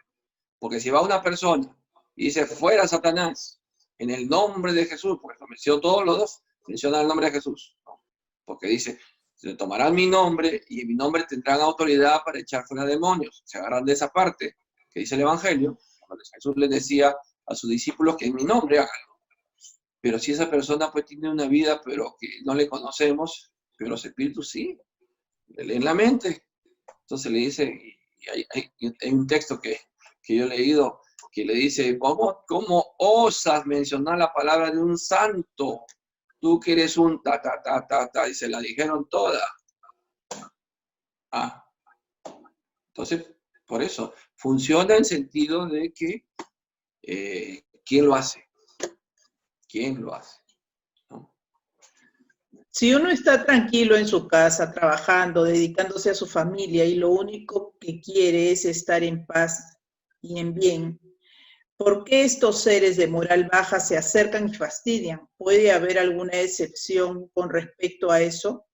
Porque si va una persona y dice, fuera Satanás, en el nombre de Jesús, porque lo mencionó todos los dos, menciona el nombre de Jesús, ¿no? Porque dice, se tomarán mi nombre y en mi nombre tendrán autoridad para echar fuera demonios. Se agarran de esa parte que dice el Evangelio, cuando Jesús les decía a sus discípulos que en mi nombre háganlo. Pero si esa persona pues tiene una vida, pero que no le conocemos, pero los espíritus sí, le leen la mente. Entonces le dice, y hay un texto que yo he leído, que le dice, ¿cómo osas mencionar la palabra de un santo? Tú que eres un y se la dijeron todas. Entonces, por eso, funciona en sentido de que, ¿quién lo hace? ¿Quién lo hace? ¿No? Si uno está tranquilo en su casa, trabajando, dedicándose a su familia y lo único que quiere es estar en paz y en bien, ¿por qué estos seres de moral baja se acercan y fastidian? ¿Puede haber alguna excepción con respecto a eso?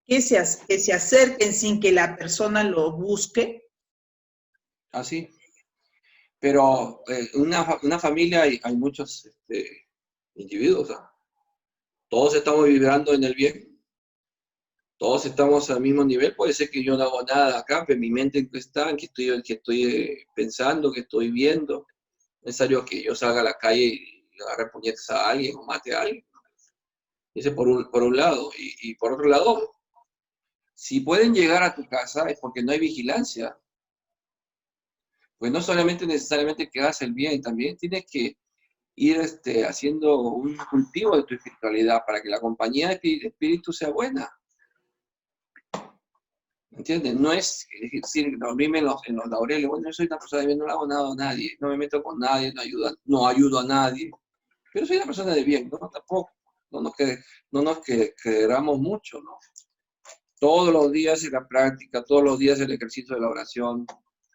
¿Que se acerquen sin que la persona lo busque? Así. Pero en una familia hay muchos individuos. Todos estamos vibrando en el bien. Todos estamos al mismo nivel. Puede ser que yo no hago nada acá, pero mi mente en que está, en que estoy pensando, que estoy viendo. No es necesario que yo salga a la calle y agarre puñetas a alguien o mate a alguien. Ese por un lado. Y por otro lado, si pueden llegar a tu casa es porque no hay vigilancia. Pues no solamente necesariamente que hagas el bien, también tienes que ir haciendo un cultivo de tu espiritualidad para que la compañía de espíritu sea buena. ¿Entiendes? No es decir, dormirme en los laureles. Bueno, yo soy una persona de bien, no le hago nada a nadie, no me meto con nadie, no ayudo a nadie. Pero soy una persona de bien, ¿no? Tampoco. No nos queramos mucho, ¿no? Todos los días en la práctica, todos los días el ejercicio de la oración,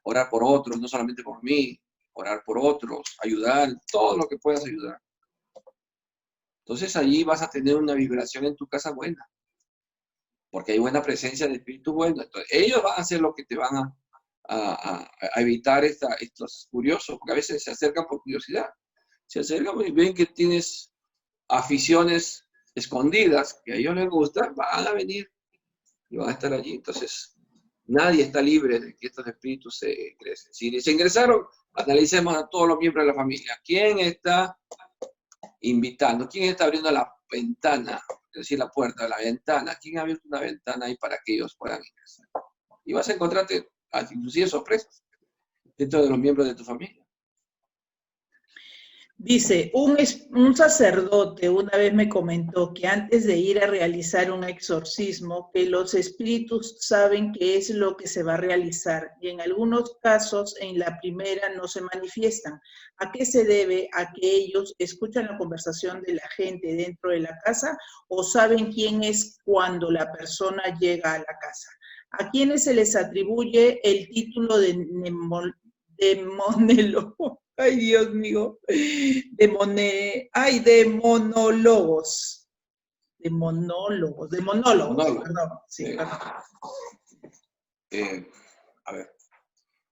orar por otros, no solamente por mí, orar por otros, ayudar, todo lo que puedas ayudar. Entonces allí vas a tener una vibración en tu casa buena, porque hay buena presencia de espíritu bueno. Entonces, ellos van a hacer lo que te van a evitar estos curiosos, porque a veces se acercan por curiosidad. Se acercan y ven que tienes aficiones escondidas, que a ellos les gusta, van a venir y van a estar allí. Entonces, nadie está libre de que estos espíritus se ingresen. Si se ingresaron, analicemos a todos los miembros de la familia. ¿Quién está invitando? ¿Quién está abriendo la ventana? Es decir, la puerta, la ventana. ¿Quién ha abierto una ventana ahí para que ellos puedan ingresar? Y vas a encontrarte inclusive sorpresas dentro de los miembros de tu familia. Dice, un sacerdote una vez me comentó que antes de ir a realizar un exorcismo, que los espíritus saben qué es lo que se va a realizar y en algunos casos en la primera no se manifiestan. ¿A qué se debe? ¿A que ellos escuchan la conversación de la gente dentro de la casa o saben quién es cuando la persona llega a la casa? ¿A quiénes se les atribuye el título de monólogo? Ay, Dios mío, de monólogos, perdón, sí, perdón. A ver,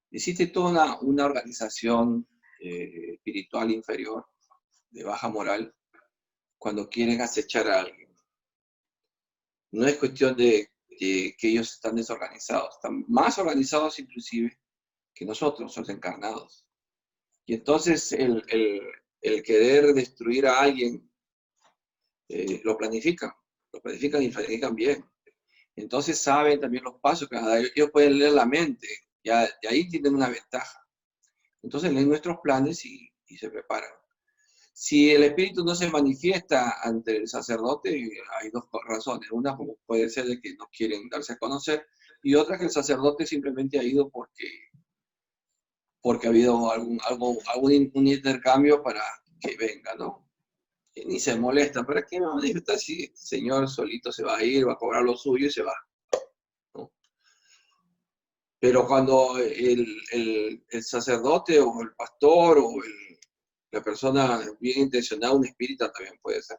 existe toda una organización espiritual inferior, de baja moral, cuando quieren acechar a alguien. No es cuestión de que ellos están desorganizados, están más organizados inclusive que nosotros, los encarnados. Y entonces el querer destruir a alguien, lo planifican y planifican bien. Entonces saben también los pasos que van a dar. Ellos pueden leer la mente, ya de ahí tienen una ventaja. Entonces leen nuestros planes y se preparan. Si el espíritu no se manifiesta ante el sacerdote, hay dos razones. Una puede ser de que no quieren darse a conocer, y otra que el sacerdote simplemente ha ido porque ha habido un intercambio para que venga, ¿no? Y ni se molesta. ¿Para qué me manifiesta si este señor solito se va a ir, va a cobrar lo suyo y se va? ¿No? Pero cuando el sacerdote o el pastor o la persona bien intencionada, un espírita también puede ser,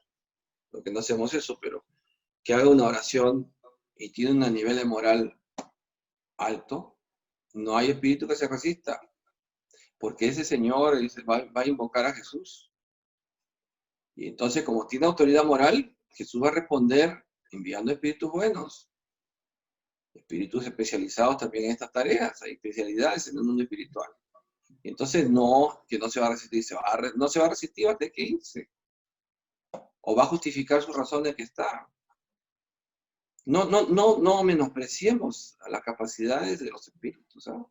lo que no hacemos eso, pero que haga una oración y tiene un nivel de moral alto, no hay espíritu que se resista, porque ese señor va a invocar a Jesús. Y entonces, como tiene autoridad moral, Jesús va a responder enviando espíritus buenos, espíritus especializados también en estas tareas, hay especialidades en el mundo espiritual. Y entonces, que no se va a resistir, no se va a resistir, va a tener que irse. O va a justificar sus razones que está. No menospreciemos a las capacidades de los espíritus, ¿sabes?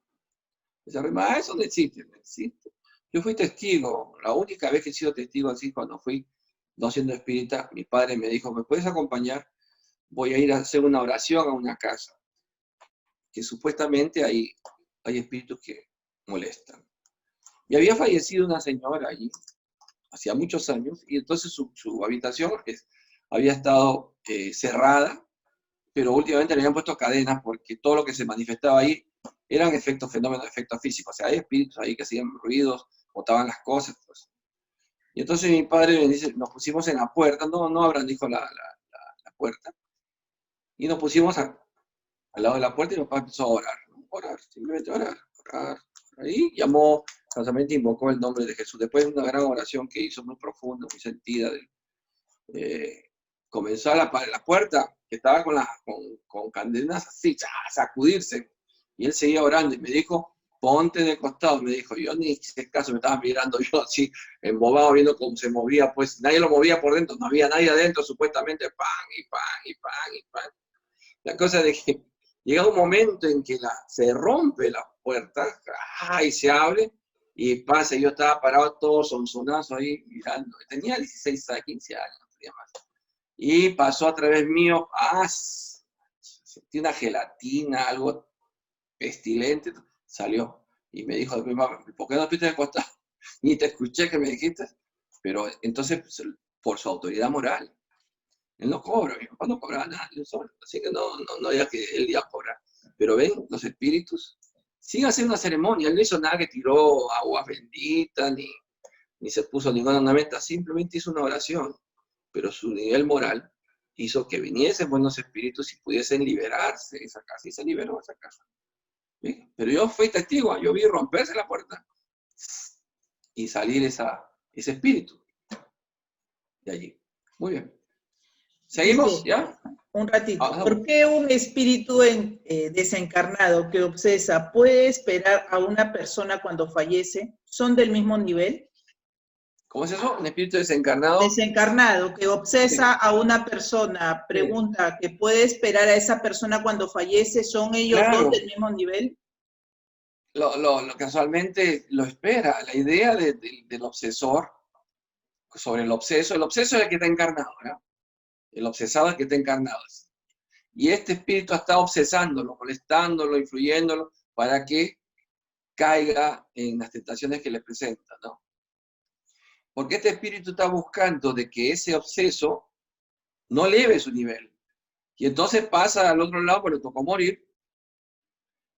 Eso no existe, no existe. Yo fui testigo, la única vez que he sido testigo así, cuando fui, no siendo espírita, mi padre me dijo, ¿me puedes acompañar? Voy a ir a hacer una oración a una casa, que supuestamente hay espíritus que molestan. Y había fallecido una señora allí, hacía muchos años, y entonces su habitación había estado cerrada, pero últimamente le habían puesto cadenas porque todo lo que se manifestaba ahí eran fenómenos de efectos físicos. O sea, hay espíritus ahí que hacían ruidos, botaban las cosas. Pues. Y entonces mi padre me dice, nos pusimos en la puerta, no abran, dijo la puerta, y nos pusimos al lado de la puerta y mi papá empezó a orar, ¿no? Orar, simplemente orar. Ahí llamó, casualmente invocó el nombre de Jesús. Después de una gran oración que hizo muy profunda, muy sentida, comenzó a la puerta, que estaba con cadenas así, a sacudirse. Y él seguía orando y me dijo, ponte de costado. Me dijo, yo ni hice caso, me estaba mirando yo así, embobado, viendo cómo se movía. Pues nadie lo movía por dentro, no había nadie adentro, supuestamente, pan, y pan, y pan, y pan. La cosa de que llega un momento en que se rompe la puerta, y se abre, y pasa. Yo estaba parado todo sonsonazo ahí, mirando. Tenía 16 a 15 años, no tenía más. Y pasó a través mío, sentí una gelatina, algo pestilente, salió. Y me dijo, ¿por qué no te has costado? Ni te escuché que me dijiste. Pero entonces, pues, por su autoridad moral, él no cobra, mi papá no cobraba nada, yo solo. Así que no diga que él iba a cobrar. Pero ven, los espíritus, sin hacer una ceremonia, él no hizo nada que tiró agua bendita, ni se puso ninguna ornamenta, simplemente hizo una oración. Pero su nivel moral hizo que viniesen buenos espíritus y pudiesen liberarse de esa casa, y se liberó esa casa. ¿Sí? Pero yo fui testigo, yo vi romperse la puerta y salir ese espíritu de allí. Muy bien. ¿Seguimos? Dice, ¿Ya? un ratito, Vamos. ¿por qué un espíritu desencarnado que obsesa puede esperar a una persona cuando fallece? ¿Son del mismo nivel? ¿Cómo es eso? ¿Un espíritu desencarnado? Desencarnado que obsesa Sí, a una persona, sí. pregunta, ¿que puede esperar a esa persona cuando fallece? ¿Son ellos dos del Claro, mismo nivel? lo casualmente lo espera. La idea del obsesor sobre el obseso es el que está encarnado, ¿verdad? El obsesado es el que está encarnado. Y este espíritu está obsesándolo, molestándolo, influyéndolo, para que caiga en las tentaciones que le presentan, ¿no? Porque este espíritu está buscando de que ese obseso no eleve su nivel. Y entonces pasa al otro lado, pero le tocó morir,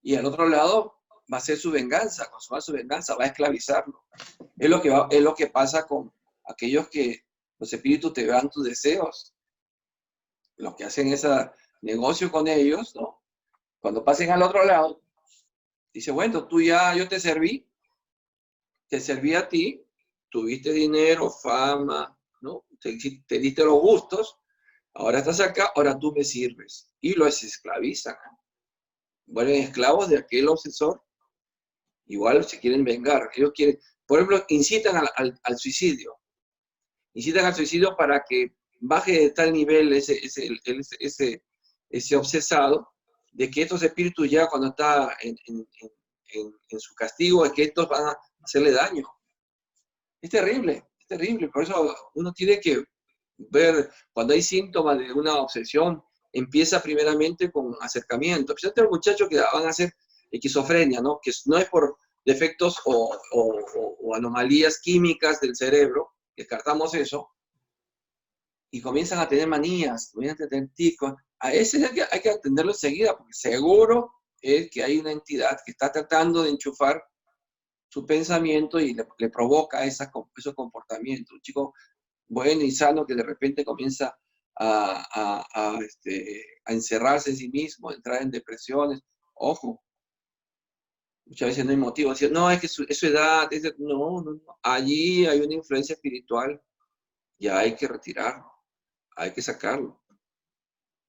y al otro lado va a ser su venganza, consumar su venganza, va a esclavizarlo. Es lo que pasa con aquellos que los espíritus te dan tus deseos, los que hacen ese negocio con ellos, ¿no? Cuando pasen al otro lado, dice, bueno, yo te serví a ti, tuviste dinero, fama, ¿no? Te diste los gustos, ahora estás acá, ahora tú me sirves. Y los esclavizan, ¿no? Vuelven esclavos de aquel obsesor, igual se quieren vengar. Ellos quieren, por ejemplo, al suicidio. Incitan al suicidio para que baje de tal nivel ese obsesado, de que estos espíritus ya cuando está en su castigo, es que estos van a hacerle daño. Es terrible, por eso uno tiene que ver, cuando hay síntomas de una obsesión, empieza primeramente con acercamiento. Especialmente los muchachos que van a hacer esquizofrenia, ¿no? Que no es por defectos o anomalías químicas del cerebro, descartamos eso, y comienzan a tener manías, comienzan a tener ticos. A ese hay que atenderlo enseguida, porque seguro es que hay una entidad que está tratando de enchufar su pensamiento y le provoca esos comportamientos. Un chico bueno y sano que de repente comienza a encerrarse en sí mismo, a entrar en depresiones. Ojo, muchas veces no hay motivo. Decir, no, es que es su edad. No. Allí hay una influencia espiritual y hay que retirarlo, hay que sacarlo.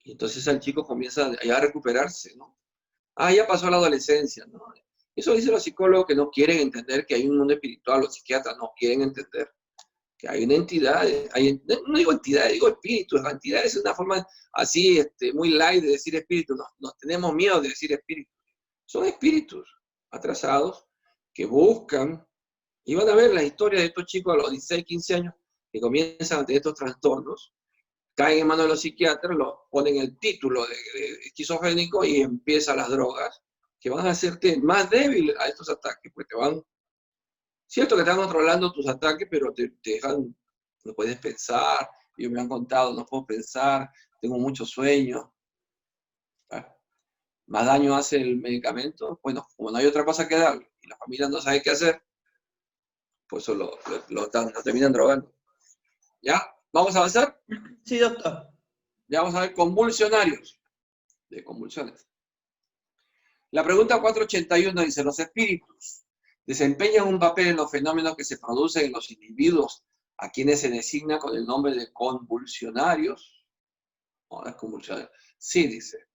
Y entonces el chico comienza a recuperarse, ¿no? Ya pasó la adolescencia, ¿no? Eso dicen los psicólogos que no quieren entender que hay un mundo espiritual, los psiquiatras no quieren entender que hay una entidad, no digo entidad, digo espíritu, la entidad es una forma así muy light de decir espíritu, nos tenemos miedo de decir espíritu. Son espíritus atrasados que buscan, y van a ver la historia de estos chicos a los 16, 15 años que comienzan a tener estos trastornos, caen en manos de los psiquiatras, los ponen el título de esquizofrénico y empiezan las drogas que van a hacerte más débil a estos ataques, porque te van, cierto que están controlando tus ataques, pero te dejan, no puedes pensar, ellos me han contado, no puedo pensar, tengo mucho sueño. ¿Ah? Más daño hace el medicamento, bueno, como no hay otra cosa que darle y la familia no sabe qué hacer, pues eso lo terminan drogando. ¿Ya? ¿Vamos a avanzar? Sí, doctor. Ya vamos a ver convulsionarios de convulsiones. La pregunta 481 dice, ¿los espíritus desempeñan un papel en los fenómenos que se producen en los individuos a quienes se designa con el nombre de convulsionarios? No, es convulsionarios. Sí, dice.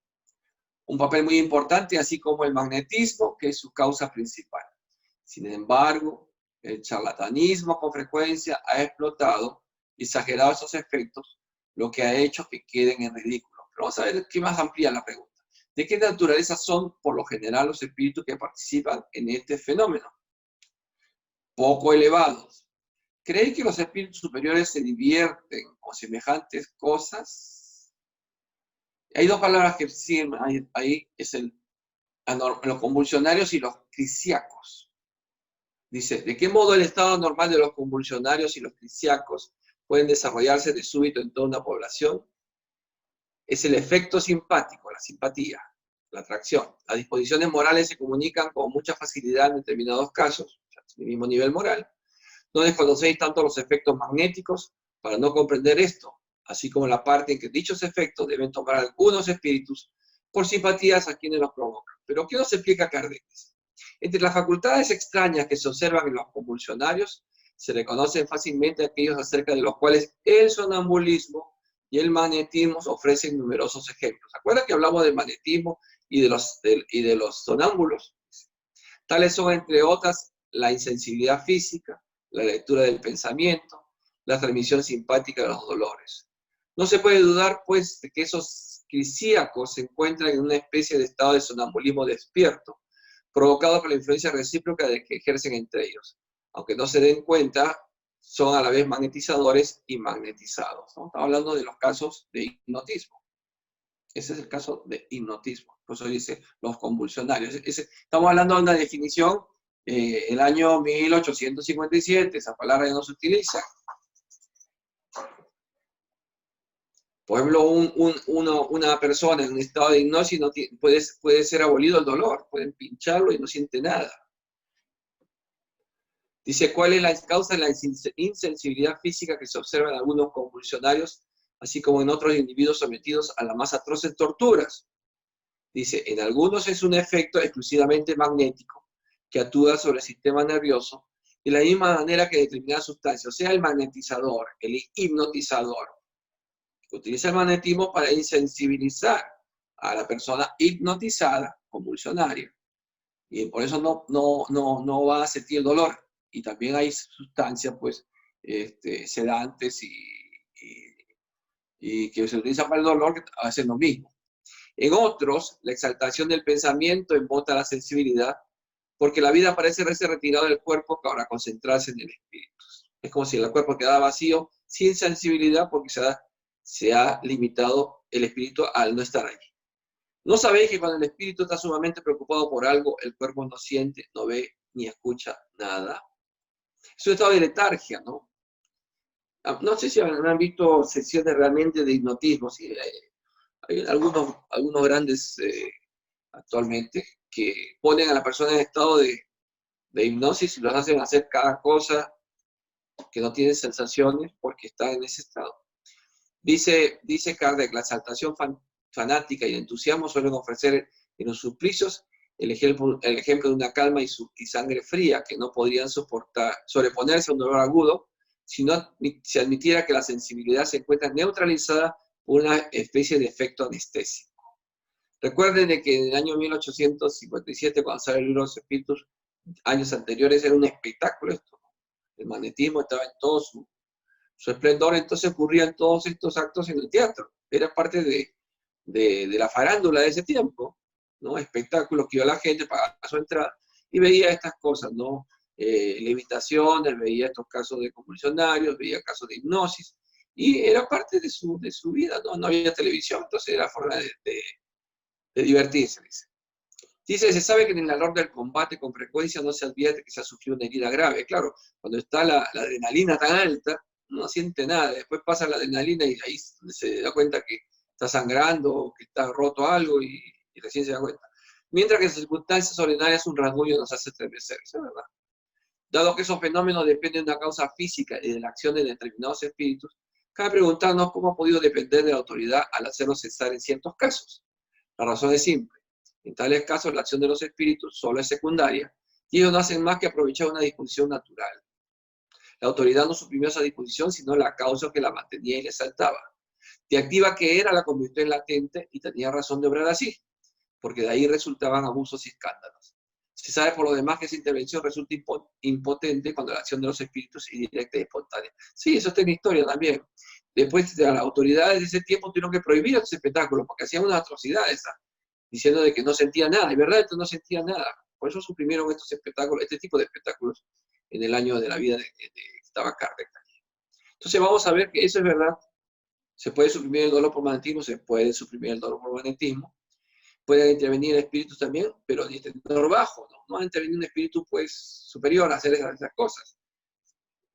Un papel muy importante, así como el magnetismo, que es su causa principal. Sin embargo, el charlatanismo con frecuencia ha explotado y exagerado esos efectos, lo que ha hecho que queden en ridículo. Pero vamos a ver qué más amplía la pregunta. ¿De qué naturaleza son, por lo general, los espíritus que participan en este fenómeno? Poco elevados. ¿Cree que los espíritus superiores se divierten con semejantes cosas? Hay dos palabras que siguen ahí, es los convulsionarios y los crisíacos. Dice, ¿de qué modo el estado normal de los convulsionarios y los crisíacos pueden desarrollarse de súbito en toda una población? Es el efecto simpático, la simpatía, la atracción. Las disposiciones morales se comunican con mucha facilidad en determinados casos, o sea, el mismo nivel moral. No desconocéis tanto los efectos magnéticos para no comprender esto, así como la parte en que dichos efectos deben tomar algunos espíritus por simpatías a quienes los provocan. Pero ¿qué nos explica Kardec? Entre las facultades extrañas que se observan en los convulsionarios, se reconocen fácilmente aquellos acerca de los cuales el sonambulismo y el magnetismo ofrecen numerosos ejemplos. ¿Se acuerdan que hablamos del magnetismo y de los sonámbulos? Tales son, entre otras, la insensibilidad física, la lectura del pensamiento, la transmisión simpática de los dolores. No se puede dudar, pues, de que esos crisíacos se encuentran en una especie de estado de sonambulismo despierto, provocado por la influencia recíproca de que ejercen entre ellos. Aunque no se den cuenta, son a la vez magnetizadores y magnetizados, ¿no? Estamos hablando de los casos de hipnotismo. Ese es el caso de hipnotismo. Por eso dice los convulsionarios. Estamos hablando de una definición, el año 1857, esa palabra ya no se utiliza. Por ejemplo, una persona en un estado de hipnosis puede ser abolido el dolor, pueden pincharlo y no siente nada. Dice, ¿cuál es la causa de la insensibilidad física que se observa en algunos convulsionarios, así como en otros individuos sometidos a las más atroces torturas? Dice, en algunos es un efecto exclusivamente magnético que actúa sobre el sistema nervioso de la misma manera que determinada sustancia, o sea, el magnetizador, el hipnotizador, utiliza el magnetismo para insensibilizar a la persona hipnotizada, convulsionaria, y por eso no va a sentir el dolor. Y también hay sustancias, pues, sedantes y que se utilizan para el dolor que hacen lo mismo. En otros, la exaltación del pensamiento embota la sensibilidad, porque la vida parece haberse retirado del cuerpo para concentrarse en el espíritu. Es como si el cuerpo quedaba vacío, sin sensibilidad, porque se ha limitado el espíritu al no estar allí. ¿No sabéis que cuando el espíritu está sumamente preocupado por algo, el cuerpo no siente, no ve, ni escucha nada? Es un estado de letargia, ¿no? No sé si han visto sesiones realmente de hipnotismo. Sí, hay algunos grandes actualmente que ponen a la persona en estado de hipnosis y los hacen hacer cada cosa que no tienen sensaciones porque está en ese estado. Dice Kardec, la exaltación fanática y el entusiasmo suelen ofrecer en los suplicios el ejemplo de una calma y sangre fría que no podrían sobreponerse a un dolor agudo si no se admitiera que la sensibilidad se encuentra neutralizada por una especie de efecto anestésico. Recuerden de que en el año 1857, cuando sale el libro de los espíritus, años anteriores era un espectáculo esto. El magnetismo estaba en todo su esplendor, entonces ocurrían todos estos actos en el teatro. Era parte de la farándula de ese tiempo, ¿no? Espectáculos que iba la gente, pagaba su entrada y veía estas cosas, ¿no? Levitaciones, veía estos casos de convulsionarios, veía casos de hipnosis, y era parte de su vida, ¿no? No había televisión, entonces era forma de divertirse, dice. Dice, se sabe que en el valor del combate con frecuencia no se advierte que se ha sufrido una herida grave. Claro, cuando está la adrenalina tan alta, no siente nada. Después pasa la adrenalina y ahí se da cuenta que está sangrando o que está roto algo y recién se da cuenta. Mientras que en circunstancias ordinarias un rasguño nos hace estremecer. Eso es verdad. Dado que esos fenómenos dependen de una causa física y de la acción de determinados espíritus, cabe preguntarnos cómo ha podido depender de la autoridad al hacerlos cesar en ciertos casos. La razón es simple. En tales casos, la acción de los espíritus solo es secundaria y ellos no hacen más que aprovechar una disposición natural. La autoridad no suprimió esa disposición, sino la causa que la mantenía y le saltaba. De activa que era, la convirtió en latente y tenía razón de obrar así, porque de ahí resultaban abusos y escándalos. Se sabe por lo demás que esa intervención resulta impotente cuando la acción de los espíritus es directa y espontánea. Sí, eso está en la historia también. Después, las autoridades de ese tiempo tuvieron que prohibir ese espectáculo porque hacían unas atrocidades, diciendo de que no sentía nada. Y verdad, no sentía nada. Por eso suprimieron estos espectáculos, este tipo de espectáculos en el año de la vida de estaba Kardec. Entonces vamos a ver que eso es verdad, ¿Se puede suprimir el dolor por magnetismo? Se puede suprimir el dolor por magnetismo. Pueden intervenir espíritus también, pero de tenor bajo, ¿no? No va a intervenir un espíritu, pues, superior a hacer esas cosas.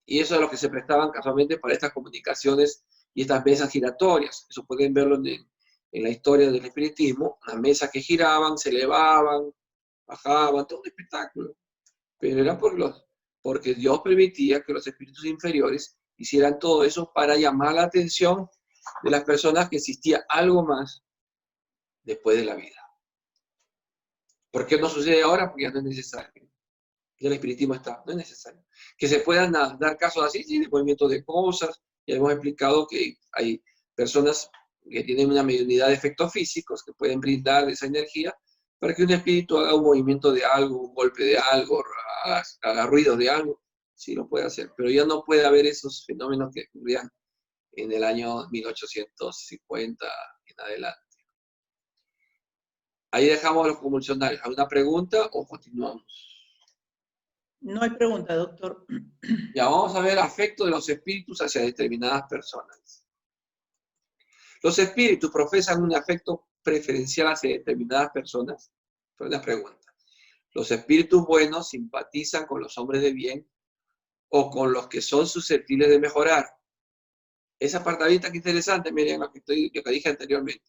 Y eso es lo que se prestaban casualmente para estas comunicaciones y estas mesas giratorias. Eso pueden verlo en la historia del espiritismo, las mesas que giraban, se elevaban, bajaban, todo un espectáculo. Pero era porque Dios permitía que los espíritus inferiores hicieran todo eso para llamar la atención de las personas que existía algo más después de la vida. ¿Por qué no sucede ahora? Porque ya no es necesario. Ya el espiritismo está, no es necesario. Que se puedan dar casos así, sí, de movimiento de cosas. Ya hemos explicado que hay personas que tienen una mediunidad de efectos físicos que pueden brindar esa energía para que un espíritu haga un movimiento de algo, un golpe de algo, haga ruido de algo. Sí lo puede hacer, pero ya no puede haber esos fenómenos que ocurrían en el año 1850 en adelante. Ahí dejamos a los convulsionarios. ¿Alguna pregunta o continuamos? No hay pregunta, doctor. Ya vamos a ver el afecto de los espíritus hacia determinadas personas. ¿Los espíritus profesan un afecto preferencial hacia determinadas personas? Fue una pregunta. ¿Los espíritus buenos simpatizan con los hombres de bien o con los que son susceptibles de mejorar? Esa apartadita que interesante, miren lo que dije anteriormente.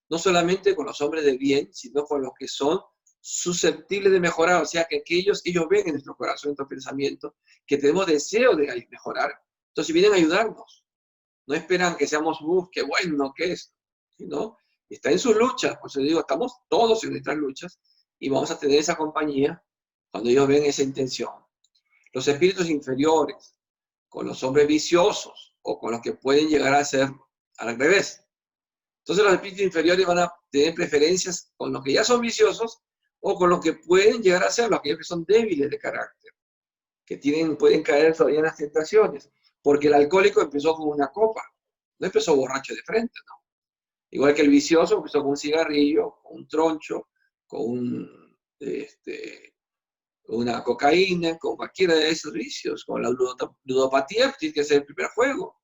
No solamente con los hombres de bien, sino con los que son susceptibles de mejorar, o sea que ellos ven en nuestro corazón, en nuestro pensamiento, que tenemos deseo de mejorar. Entonces vienen a ayudarnos. No esperan que seamos, qué bueno que es, sino está en sus luchas. Por eso digo, estamos todos en nuestras luchas y vamos a tener esa compañía cuando ellos ven esa intención. Los espíritus inferiores, con los hombres viciosos o con los que pueden llegar a ser al revés. Entonces los espíritus inferiores van a tener preferencias con los que ya son viciosos o con los que pueden llegar a ser, aquellos que son débiles de carácter, que pueden caer todavía en las tentaciones. Porque el alcohólico empezó con una copa, no empezó borracho de frente, ¿no? Igual que el vicioso empezó con un cigarrillo, con un troncho, con una cocaína, con cualquiera de esos vicios, con la ludopatía, tiene que ser el primer juego.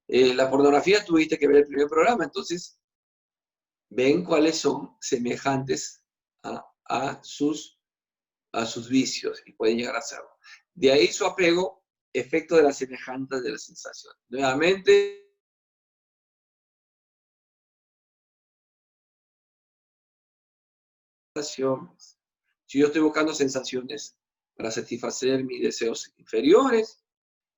La pornografía tuviste que ver el primer programa, entonces ven cuáles son semejantes a sus vicios y pueden llegar a serlo. De ahí su apego, efecto de la semejanza de la sensación. Nuevamente, sensaciones. Si yo estoy buscando sensaciones para satisfacer mis deseos inferiores,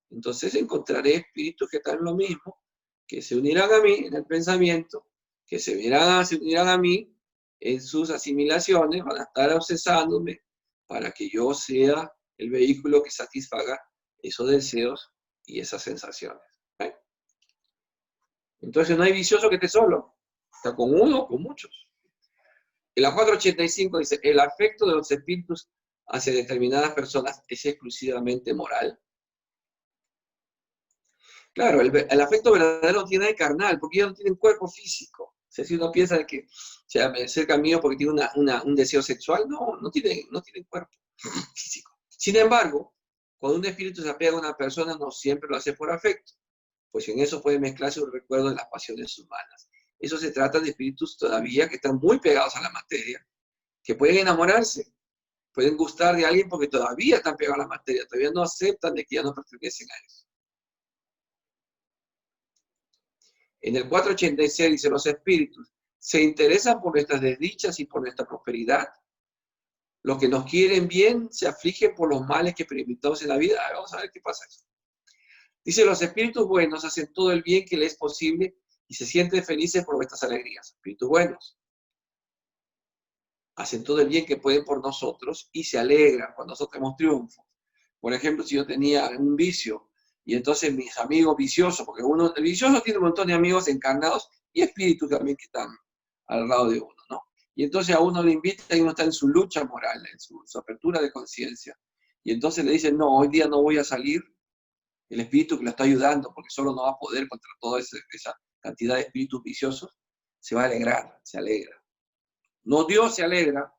entonces encontraré espíritus que están lo mismo, que se unirán a mí en el pensamiento, que se unirán a mí en sus asimilaciones, van a estar obsesándome para que yo sea el vehículo que satisfaga esos deseos y esas sensaciones. ¿Ven? Entonces no hay vicioso que esté solo, está con uno o con muchos. En la 485 dice, el afecto de los espíritus hacia determinadas personas es exclusivamente moral. Claro, el afecto verdadero no tiene nada de carnal, porque ellos no tienen cuerpo físico. O sea, si uno piensa que me acerca a mí porque tiene un deseo sexual, no tienen cuerpo físico. Sin embargo, cuando un espíritu se apega a una persona, no siempre lo hace por afecto, pues en eso puede mezclarse un recuerdo de las pasiones humanas. Eso se trata de espíritus todavía que están muy pegados a la materia, que pueden enamorarse, pueden gustar de alguien porque todavía están pegados a la materia, todavía no aceptan de que ya no pertenecen a eso. En el 486 dice, los espíritus se interesan por nuestras desdichas y por nuestra prosperidad. Los que nos quieren bien se afligen por los males que experimentamos en la vida. Vamos a ver qué pasa eso. Dice, los espíritus buenos hacen todo el bien que les es posible y se sienten felices por nuestras alegrías. Espíritus buenos hacen todo el bien que pueden por nosotros y se alegran cuando nosotros tenemos triunfo. Por ejemplo, si yo tenía un vicio y entonces mis amigos viciosos, porque el vicioso tiene un montón de amigos encarnados y espíritus también que están al lado de uno, ¿no? Y entonces a uno le invita y uno está en su lucha moral, en su apertura de conciencia. Y entonces le dicen, no, hoy día no voy a salir. El espíritu que lo está ayudando, porque solo no va a poder contra toda esa cantidad de espíritus viciosos, se va a alegrar, se alegra. No Dios se alegra,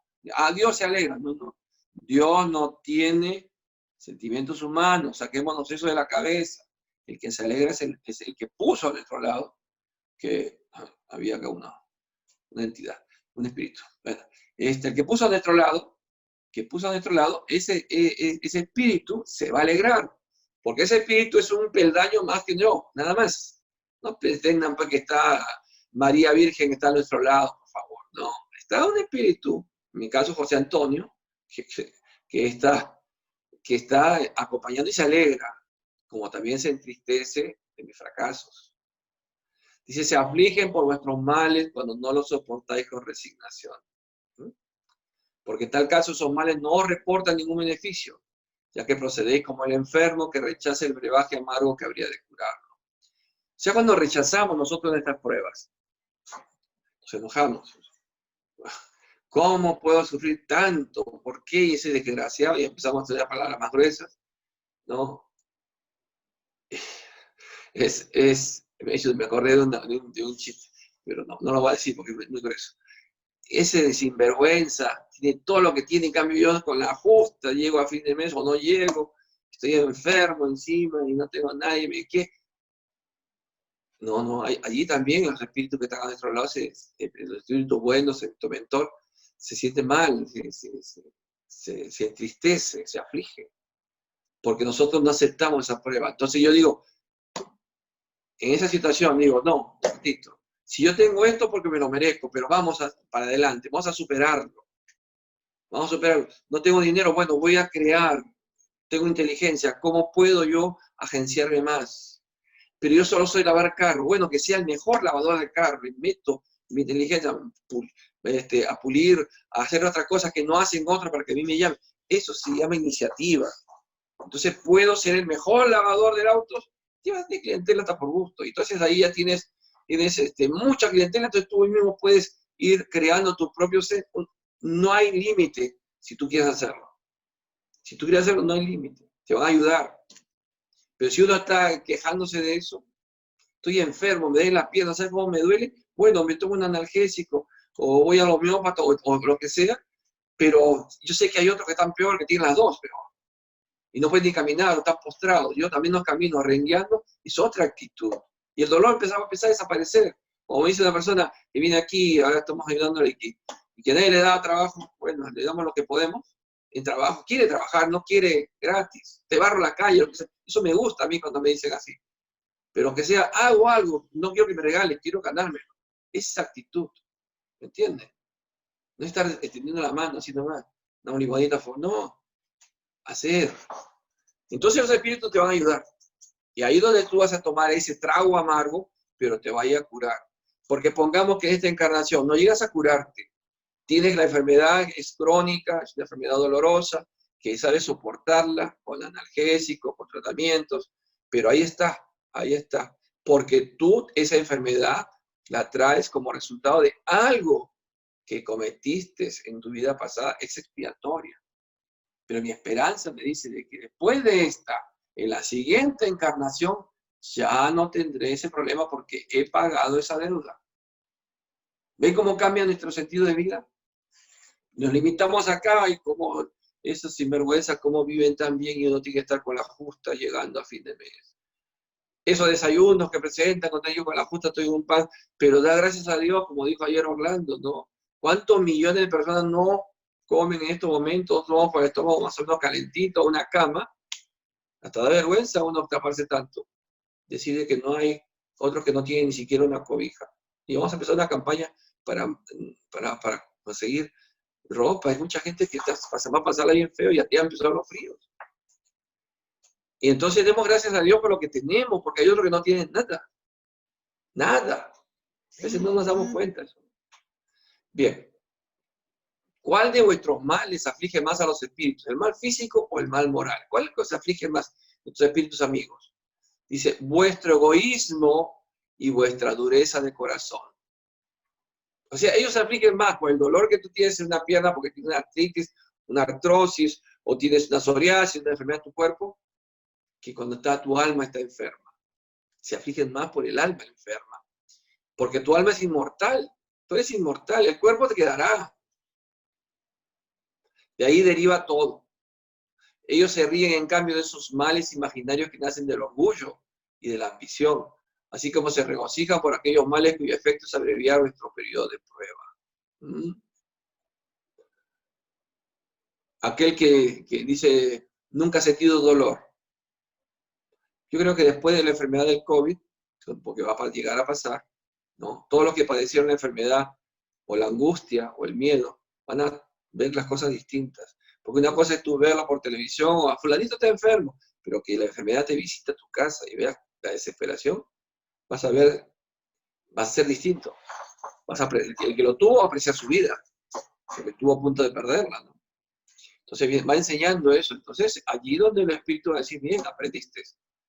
Dios se alegra, no. Dios no tiene sentimientos humanos, saquémonos eso de la cabeza. El que se alegra es el que puso a nuestro lado, que había acá una entidad, un espíritu. Bueno, el que puso a nuestro lado, ese espíritu se va a alegrar, porque ese espíritu es un peldaño más que yo, nada más. No pretendan pues, que está María Virgen, que está a nuestro lado, por favor. No, está un espíritu, en mi caso José Antonio, que está acompañando y se alegra, como también se entristece de mis fracasos. Dice, se afligen por vuestros males cuando no los soportáis con resignación. Porque en tal caso esos males no os reportan ningún beneficio, ya que procedéis como el enfermo que rechaza el brebaje amargo que habría de curarlo. O sea, cuando rechazamos nosotros estas pruebas, nos enojamos. ¿Cómo puedo sufrir tanto? ¿Por qué ese desgraciado? Y empezamos a estudiar palabras más gruesas, ¿no? Me acordé de un chiste, pero no lo voy a decir porque es muy grueso. Ese sinvergüenza tiene todo lo que tiene, en cambio yo con la justa llego a fin de mes o no llego, estoy enfermo encima y no tengo a nadie, ¿qué? No, allí también los espíritus que están a nuestro lado, el espíritu bueno, tu mentor, se siente mal, se entristece, se aflige, porque nosotros no aceptamos esa prueba. Entonces yo digo, en esa situación digo, no, un poquitito, si yo tengo esto porque me lo merezco, pero vamos para adelante, vamos a superarlo. Vamos a superarlo. No tengo dinero, bueno, voy a crear. Tengo inteligencia, ¿cómo puedo yo agenciarme más? Pero yo solo soy lavar carro. Bueno, que sea el mejor lavador de carro. Y meto mi inteligencia a pulir, a hacer otras cosas que no hacen otros para que a mí me llamen. Eso se llama iniciativa. Entonces puedo ser el mejor lavador del auto. Llévate clientela hasta por gusto. Y entonces ahí ya tienes mucha clientela, entonces tú mismo puedes ir creando tu propio set. No hay límite si tú quieres hacerlo. Si tú quieres hacerlo, no hay límite. Te van a ayudar. Pero si uno está quejándose de eso, estoy enfermo, me duele la pierna, ¿sabes cómo me duele? Bueno, me tomo un analgésico, o voy al homeópata, o lo que sea, pero yo sé que hay otros que están peor, que tienen las dos, pero y no pueden ni caminar, o están postrados. Yo también no camino, rengueando, es otra actitud. Y el dolor empezaba a desaparecer. Como dice una persona que viene aquí, ahora estamos ayudándole, y que nadie le da trabajo, bueno, le damos lo que podemos en trabajo. Quiere trabajar, no quiere gratis. Te barro la calle, lo que sea. Eso me gusta a mí cuando me dicen así. Pero aunque sea, hago algo, no quiero que me regales, quiero ganármelo. Esa actitud, ¿me entiendes? No estar extendiendo la mano así nomás, una limonita, no, hacer. Entonces los espíritus te van a ayudar. Y ahí es donde tú vas a tomar ese trago amargo, pero te vaya a curar. Porque pongamos que esta encarnación no llegas a curarte. Tienes la enfermedad, es crónica, es una enfermedad dolorosa, que sabes soportarla con analgésicos, con tratamientos, pero ahí está, ahí está. Porque tú esa enfermedad la traes como resultado de algo que cometiste en tu vida pasada, es expiatoria. Pero mi esperanza me dice de que después de esta, en la siguiente encarnación, ya no tendré ese problema porque he pagado esa deuda. ¿Ven cómo cambia nuestro sentido de vida? Nos limitamos acá y como esos sinvergüenzas, cómo viven tan bien y uno tiene que estar con la justa llegando a fin de mes. Esos desayunos que presentan, cuando yo con la justa estoy en un pan, pero da gracias a Dios, como dijo ayer Orlando, ¿no? ¿Cuántos millones de personas no comen en estos momentos, no, pues estómago más o menos calentito, una cama? Hasta da vergüenza uno taparse tanto. Decide que no hay otros que no tienen ni siquiera una cobija. Y vamos a empezar una campaña para conseguir ropa. Hay mucha gente que va a pasarla bien feo y ya han empezado los fríos. Y entonces demos gracias a Dios por lo que tenemos, porque hay otros que no tienen nada. Nada. A veces no nos damos cuenta de eso. Bien. ¿Cuál de vuestros males aflige más a los espíritus? ¿El mal físico o el mal moral? ¿Cuál cosa aflige más a nuestros espíritus amigos? Dice, vuestro egoísmo y vuestra dureza de corazón. O sea, ellos se afligen más por el dolor que tú tienes en una pierna porque tienes una artritis, una artrosis, o tienes una psoriasis, una enfermedad en tu cuerpo, que cuando tu alma está enferma. Se afligen más por el alma enferma. Porque tu alma es inmortal. Tú eres inmortal, el cuerpo te quedará. De ahí deriva todo. Ellos se ríen, en cambio, de esos males imaginarios que nacen del orgullo, y de la ambición, así como se regocija por aquellos males cuyo efecto es abreviar nuestro periodo de prueba. Aquel que dice, nunca ha sentido dolor. Yo creo que después de la enfermedad del COVID, porque va a llegar a pasar, ¿no? Todos los que padecieron la enfermedad, o la angustia, o el miedo, van a ver las cosas distintas. Porque una cosa es tú verlo por televisión, o a fulanito está enfermo, pero que la enfermedad te visita a tu casa y veas la desesperación, vas a ver, va a ser distinto. El que lo tuvo va a apreciar su vida, porque estuvo a punto de perderla, ¿no? Entonces va enseñando eso. Entonces, allí donde el Espíritu va a decir, bien, aprendiste,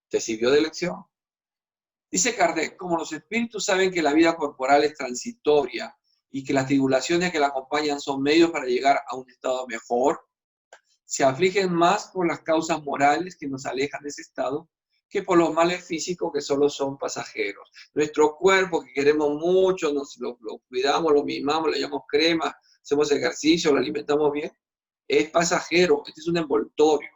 te sirvió de lección. Dice Kardec, como los espíritus saben que la vida corporal es transitoria y que las tribulaciones que la acompañan son medios para llegar a un estado mejor, se afligen más por las causas morales que nos alejan de ese estado que por los males físicos que solo son pasajeros. Nuestro cuerpo, que queremos mucho, lo cuidamos, lo mimamos, le llamamos crema, hacemos ejercicio, lo alimentamos bien, es pasajero, este es un envoltorio.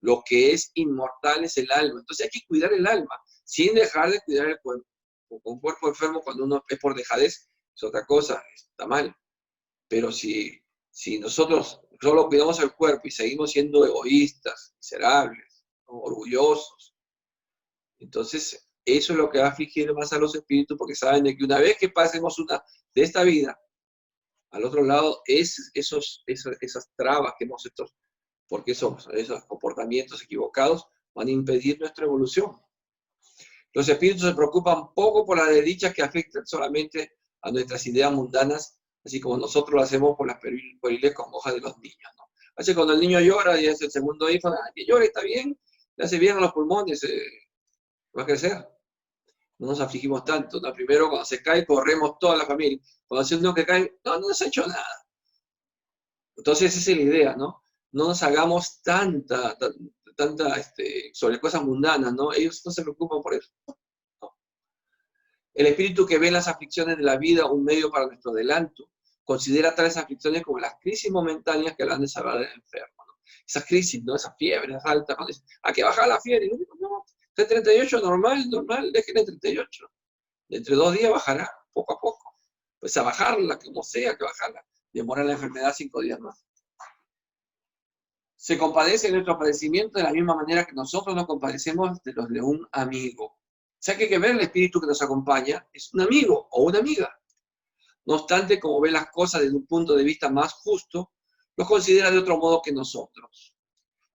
Lo que es inmortal es el alma. Entonces hay que cuidar el alma, sin dejar de cuidar el cuerpo. Un cuerpo enfermo cuando uno es por dejadez, es otra cosa, está mal. Pero si nosotros solo cuidamos el cuerpo y seguimos siendo egoístas, miserables, ¿no? Orgullosos, entonces eso es lo que va a afligir más a los espíritus, porque saben de que una vez que pasemos de esta vida, al otro lado, esas trabas que hemos hecho, porque esos comportamientos equivocados van a impedir nuestra evolución. Los espíritus se preocupan poco por las desdichas que afectan solamente a nuestras ideas mundanas, así como nosotros lo hacemos por las pueriles congojas de los niños, ¿no? Así cuando el niño llora y es el segundo hijo, que llora, está bien, le hace bien a los pulmones, va a crecer. No nos afligimos tanto, ¿no? Primero cuando se cae corremos toda la familia, cuando hace uno que cae, no se ha hecho nada. Entonces esa es la idea, ¿no? No nos hagamos tanta sobre cosas mundanas, ¿no? Ellos no se preocupan por eso. No. El espíritu que ve las aflicciones de la vida un medio para nuestro adelanto, considera tales aflicciones como las crisis momentáneas que le han de salvar al enfermo, ¿no? Esas crisis, ¿no? Esas fiebres altas, ¿no? Hay que bajar la fiebre. No, de 38 normal, déjenle 38. Entre 2 días bajará, poco a poco. Pues a bajarla, como sea que bajarla. Demora la enfermedad 5 días más. Se compadece de nuestro padecimiento de la misma manera que nosotros nos compadecemos de los de un amigo. O sea que hay que ver el espíritu que nos acompaña, es un amigo o una amiga. No obstante, como ve las cosas desde un punto de vista más justo, los considera de otro modo que nosotros.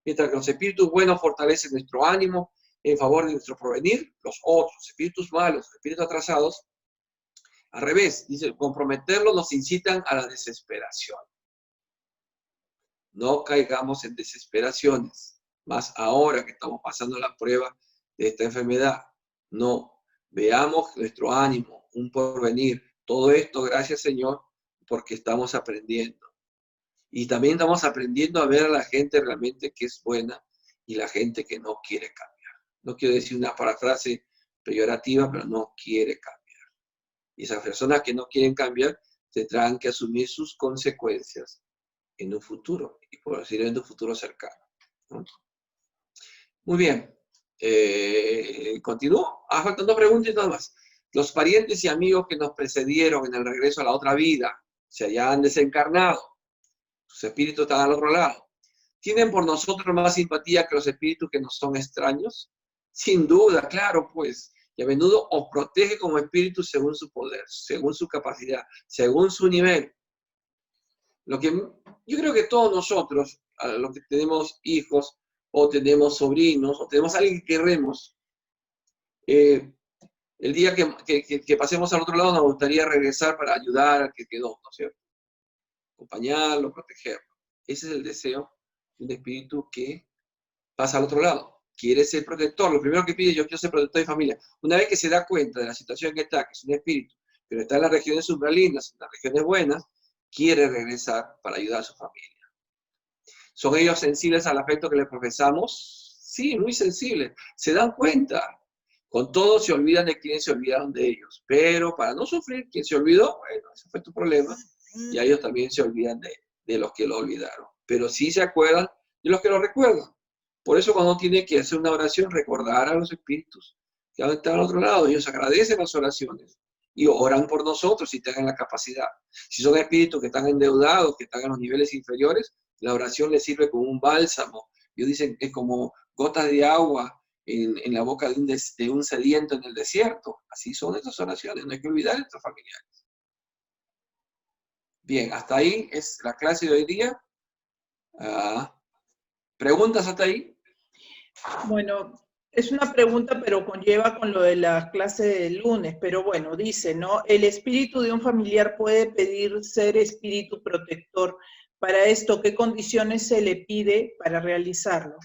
Mientras que los espíritus buenos fortalecen nuestro ánimo en favor de nuestro porvenir, los otros, espíritus malos, espíritus atrasados, al revés, dice, comprometerlos nos incitan a la desesperación. No caigamos en desesperaciones, más ahora que estamos pasando la prueba de esta enfermedad. No, veamos nuestro ánimo, un porvenir. Todo esto, gracias Señor, porque estamos aprendiendo. Y también estamos aprendiendo a ver a la gente realmente que es buena y la gente que no quiere cambiar. No quiero decir una parafrase peyorativa, pero no quiere cambiar. Y esas personas que no quieren cambiar tendrán que asumir sus consecuencias en un futuro, y posiblemente un futuro cercano, ¿no? Muy bien. Continúo. Faltan 2 preguntas y nada más. Los parientes y amigos que nos precedieron en el regreso a la otra vida, se hayan desencarnado, sus espíritus están al otro lado, ¿tienen por nosotros más simpatía que los espíritus que nos son extraños? Sin duda, claro, pues. Y a menudo os protege como espíritu según su poder, según su capacidad, según su nivel. Yo creo que todos nosotros, a los que tenemos hijos, o tenemos sobrinos, o tenemos a alguien que queremos, el día que pasemos al otro lado nos gustaría regresar para ayudar al que quedó, ¿no es cierto? Acompañarlo, protegerlo. Ese es el deseo de un espíritu que pasa al otro lado. Quiere ser protector. Lo primero que pide, yo quiero ser protector de familia. Una vez que se da cuenta de la situación que está, que es un espíritu, pero está en las regiones umbralinas, en las regiones buenas, quiere regresar para ayudar a su familia. ¿Son ellos sensibles al afecto que les profesamos? Sí, muy sensibles. Se dan cuenta. Con todo se olvidan de quienes se olvidaron de ellos. Pero para no sufrir, quien se olvidó, bueno, ese fue tu problema. Y a ellos también se olvidan de los que lo olvidaron. Pero sí se acuerdan de los que lo recuerdan. Por eso cuando tiene que hacer una oración, recordar a los espíritus que están al otro lado, ellos agradecen las oraciones y oran por nosotros si tengan la capacidad. Si son espíritus que están endeudados, que están en los niveles inferiores, la oración les sirve como un bálsamo. Ellos dicen que es como gotas de agua en la boca de un sediento en el desierto. Así son estas oraciones, no hay que olvidar a estos familiares. Bien, hasta ahí es la clase de hoy día. ¿Preguntas hasta ahí? Bueno, es una pregunta, pero conlleva con lo de la clase del lunes. Pero bueno, dice, ¿no? El espíritu de un familiar puede pedir ser espíritu protector. Para esto, ¿qué condiciones se le pide para realizarlo?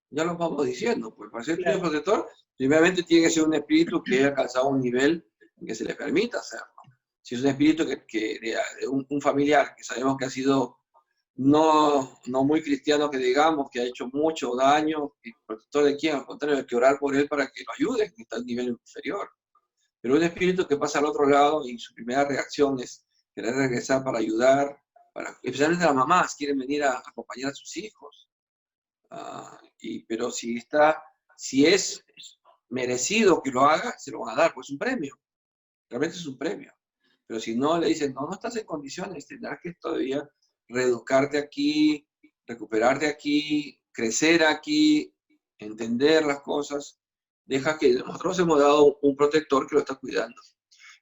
Ya lo vamos diciendo, pues para ser espíritu Claro. protector, primeramente tiene que ser un espíritu que haya alcanzado un nivel en que se le permita hacerlo. Si es un espíritu de un familiar que sabemos que ha sido no muy cristiano, que digamos, que ha hecho mucho daño, y protector de quién, al contrario, hay que orar por él para que lo ayude, que está al nivel inferior. Pero un espíritu que pasa al otro lado y su primera reacción es querer regresar para ayudar, especialmente las mamás quieren venir a acompañar a sus hijos. Pero si es merecido que lo haga, se lo van a dar, pues es un premio. Realmente es un premio. Pero si no, le dicen, no estás en condiciones, tendrás que todavía reeducarte aquí, recuperarte aquí, crecer aquí, entender las cosas. Deja que nosotros hemos dado un protector que lo está cuidando.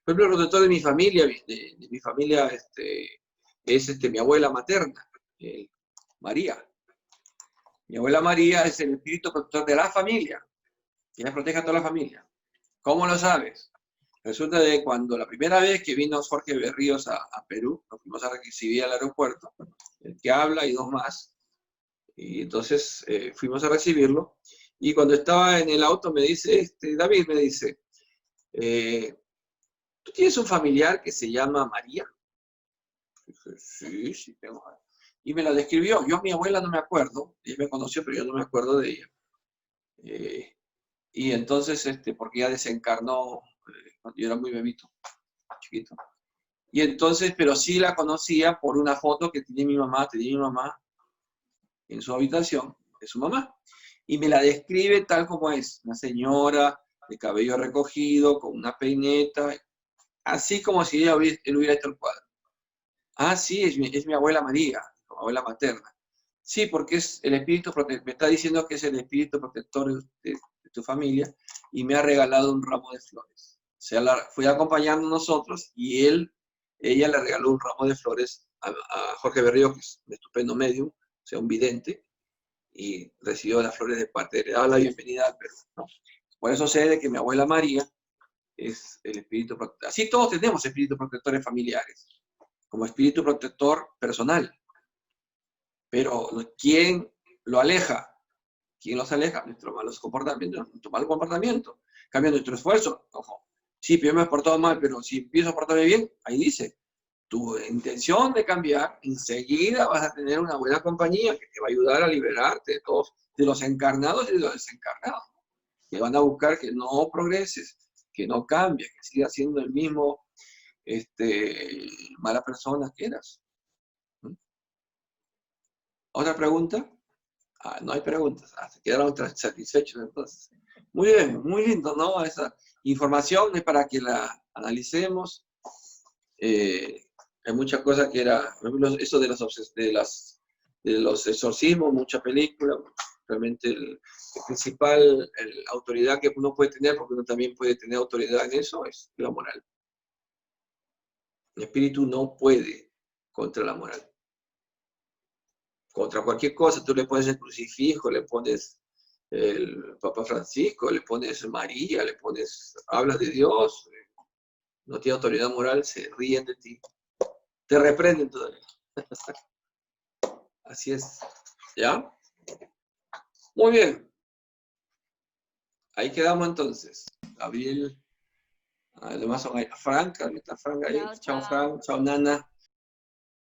Por ejemplo, el protector de mi familia, de mi familia es mi abuela materna, María. Mi abuela María es el espíritu protector de la familia. Y ella protege a toda la familia. ¿Cómo lo sabes? Resulta de cuando la primera vez que vino Jorge Berríos a Perú, nos fuimos a recibir al aeropuerto, el que habla y dos más, y entonces fuimos a recibirlo, y cuando estaba en el auto me dice, David me dice, ¿tú tienes un familiar que se llama María? Y dije, sí, tengo. Y me la describió. Yo a mi abuela no me acuerdo, ella me conoció, pero yo no me acuerdo de ella. Y entonces, porque ella desencarnó cuando yo era muy bebito, chiquito. Y entonces, pero sí la conocía por una foto que tenía mi mamá en su habitación, de su mamá. Y me la describe tal como es, una señora de cabello recogido, con una peineta, así como si él hubiera hecho el cuadro. Ah, sí, es mi abuela María, mi abuela materna. Sí, porque es el espíritu protector, me está diciendo que es el espíritu protector de tu familia y me ha regalado un ramo de flores. O sea, fui acompañando nosotros y ella le regaló un ramo de flores a Jorge Berrío, que es un estupendo medium, o sea, un vidente, y recibió las flores de parte de él. Le daba la bienvenida al Perú, ¿no? Por eso sé de que mi abuela María es el espíritu protector. Así todos tenemos espíritus protectores familiares, como espíritu protector personal. Pero ¿quién lo aleja? ¿Quién los aleja? Nuestro mal comportamiento. Cambia nuestro esfuerzo. Ojo. Sí, pero yo me he portado mal, pero si empiezo a portarme bien, ahí dice, tu intención de cambiar, enseguida vas a tener una buena compañía que te va a ayudar a liberarte de todos, de los encarnados y de los desencarnados. Que van a buscar que no progreses, que no cambies, que sigas siendo el mismo mala persona que eras. ¿Otra pregunta? No hay preguntas. Se quedaron satisfechos entonces. Muy bien, muy lindo, ¿no? Esa información es para que la analicemos. Hay muchas cosas que era, por ejemplo, eso de los exorcismos, mucha película. Realmente el principal autoridad que uno puede tener, porque uno también puede tener autoridad en eso, es la moral. El espíritu no puede contra la moral. Contra cualquier cosa, tú le pones el crucifijo, le pones el Papa Francisco, le pones María, le pones, hablas de Dios, no tiene autoridad moral, se ríen de ti, te reprenden todavía. Así es. ¿Ya? Muy bien. Ahí quedamos entonces. Gabriel, además son ahí. Frank, ¿dónde está Frank ahí? Chao, Frank, chao, Nana.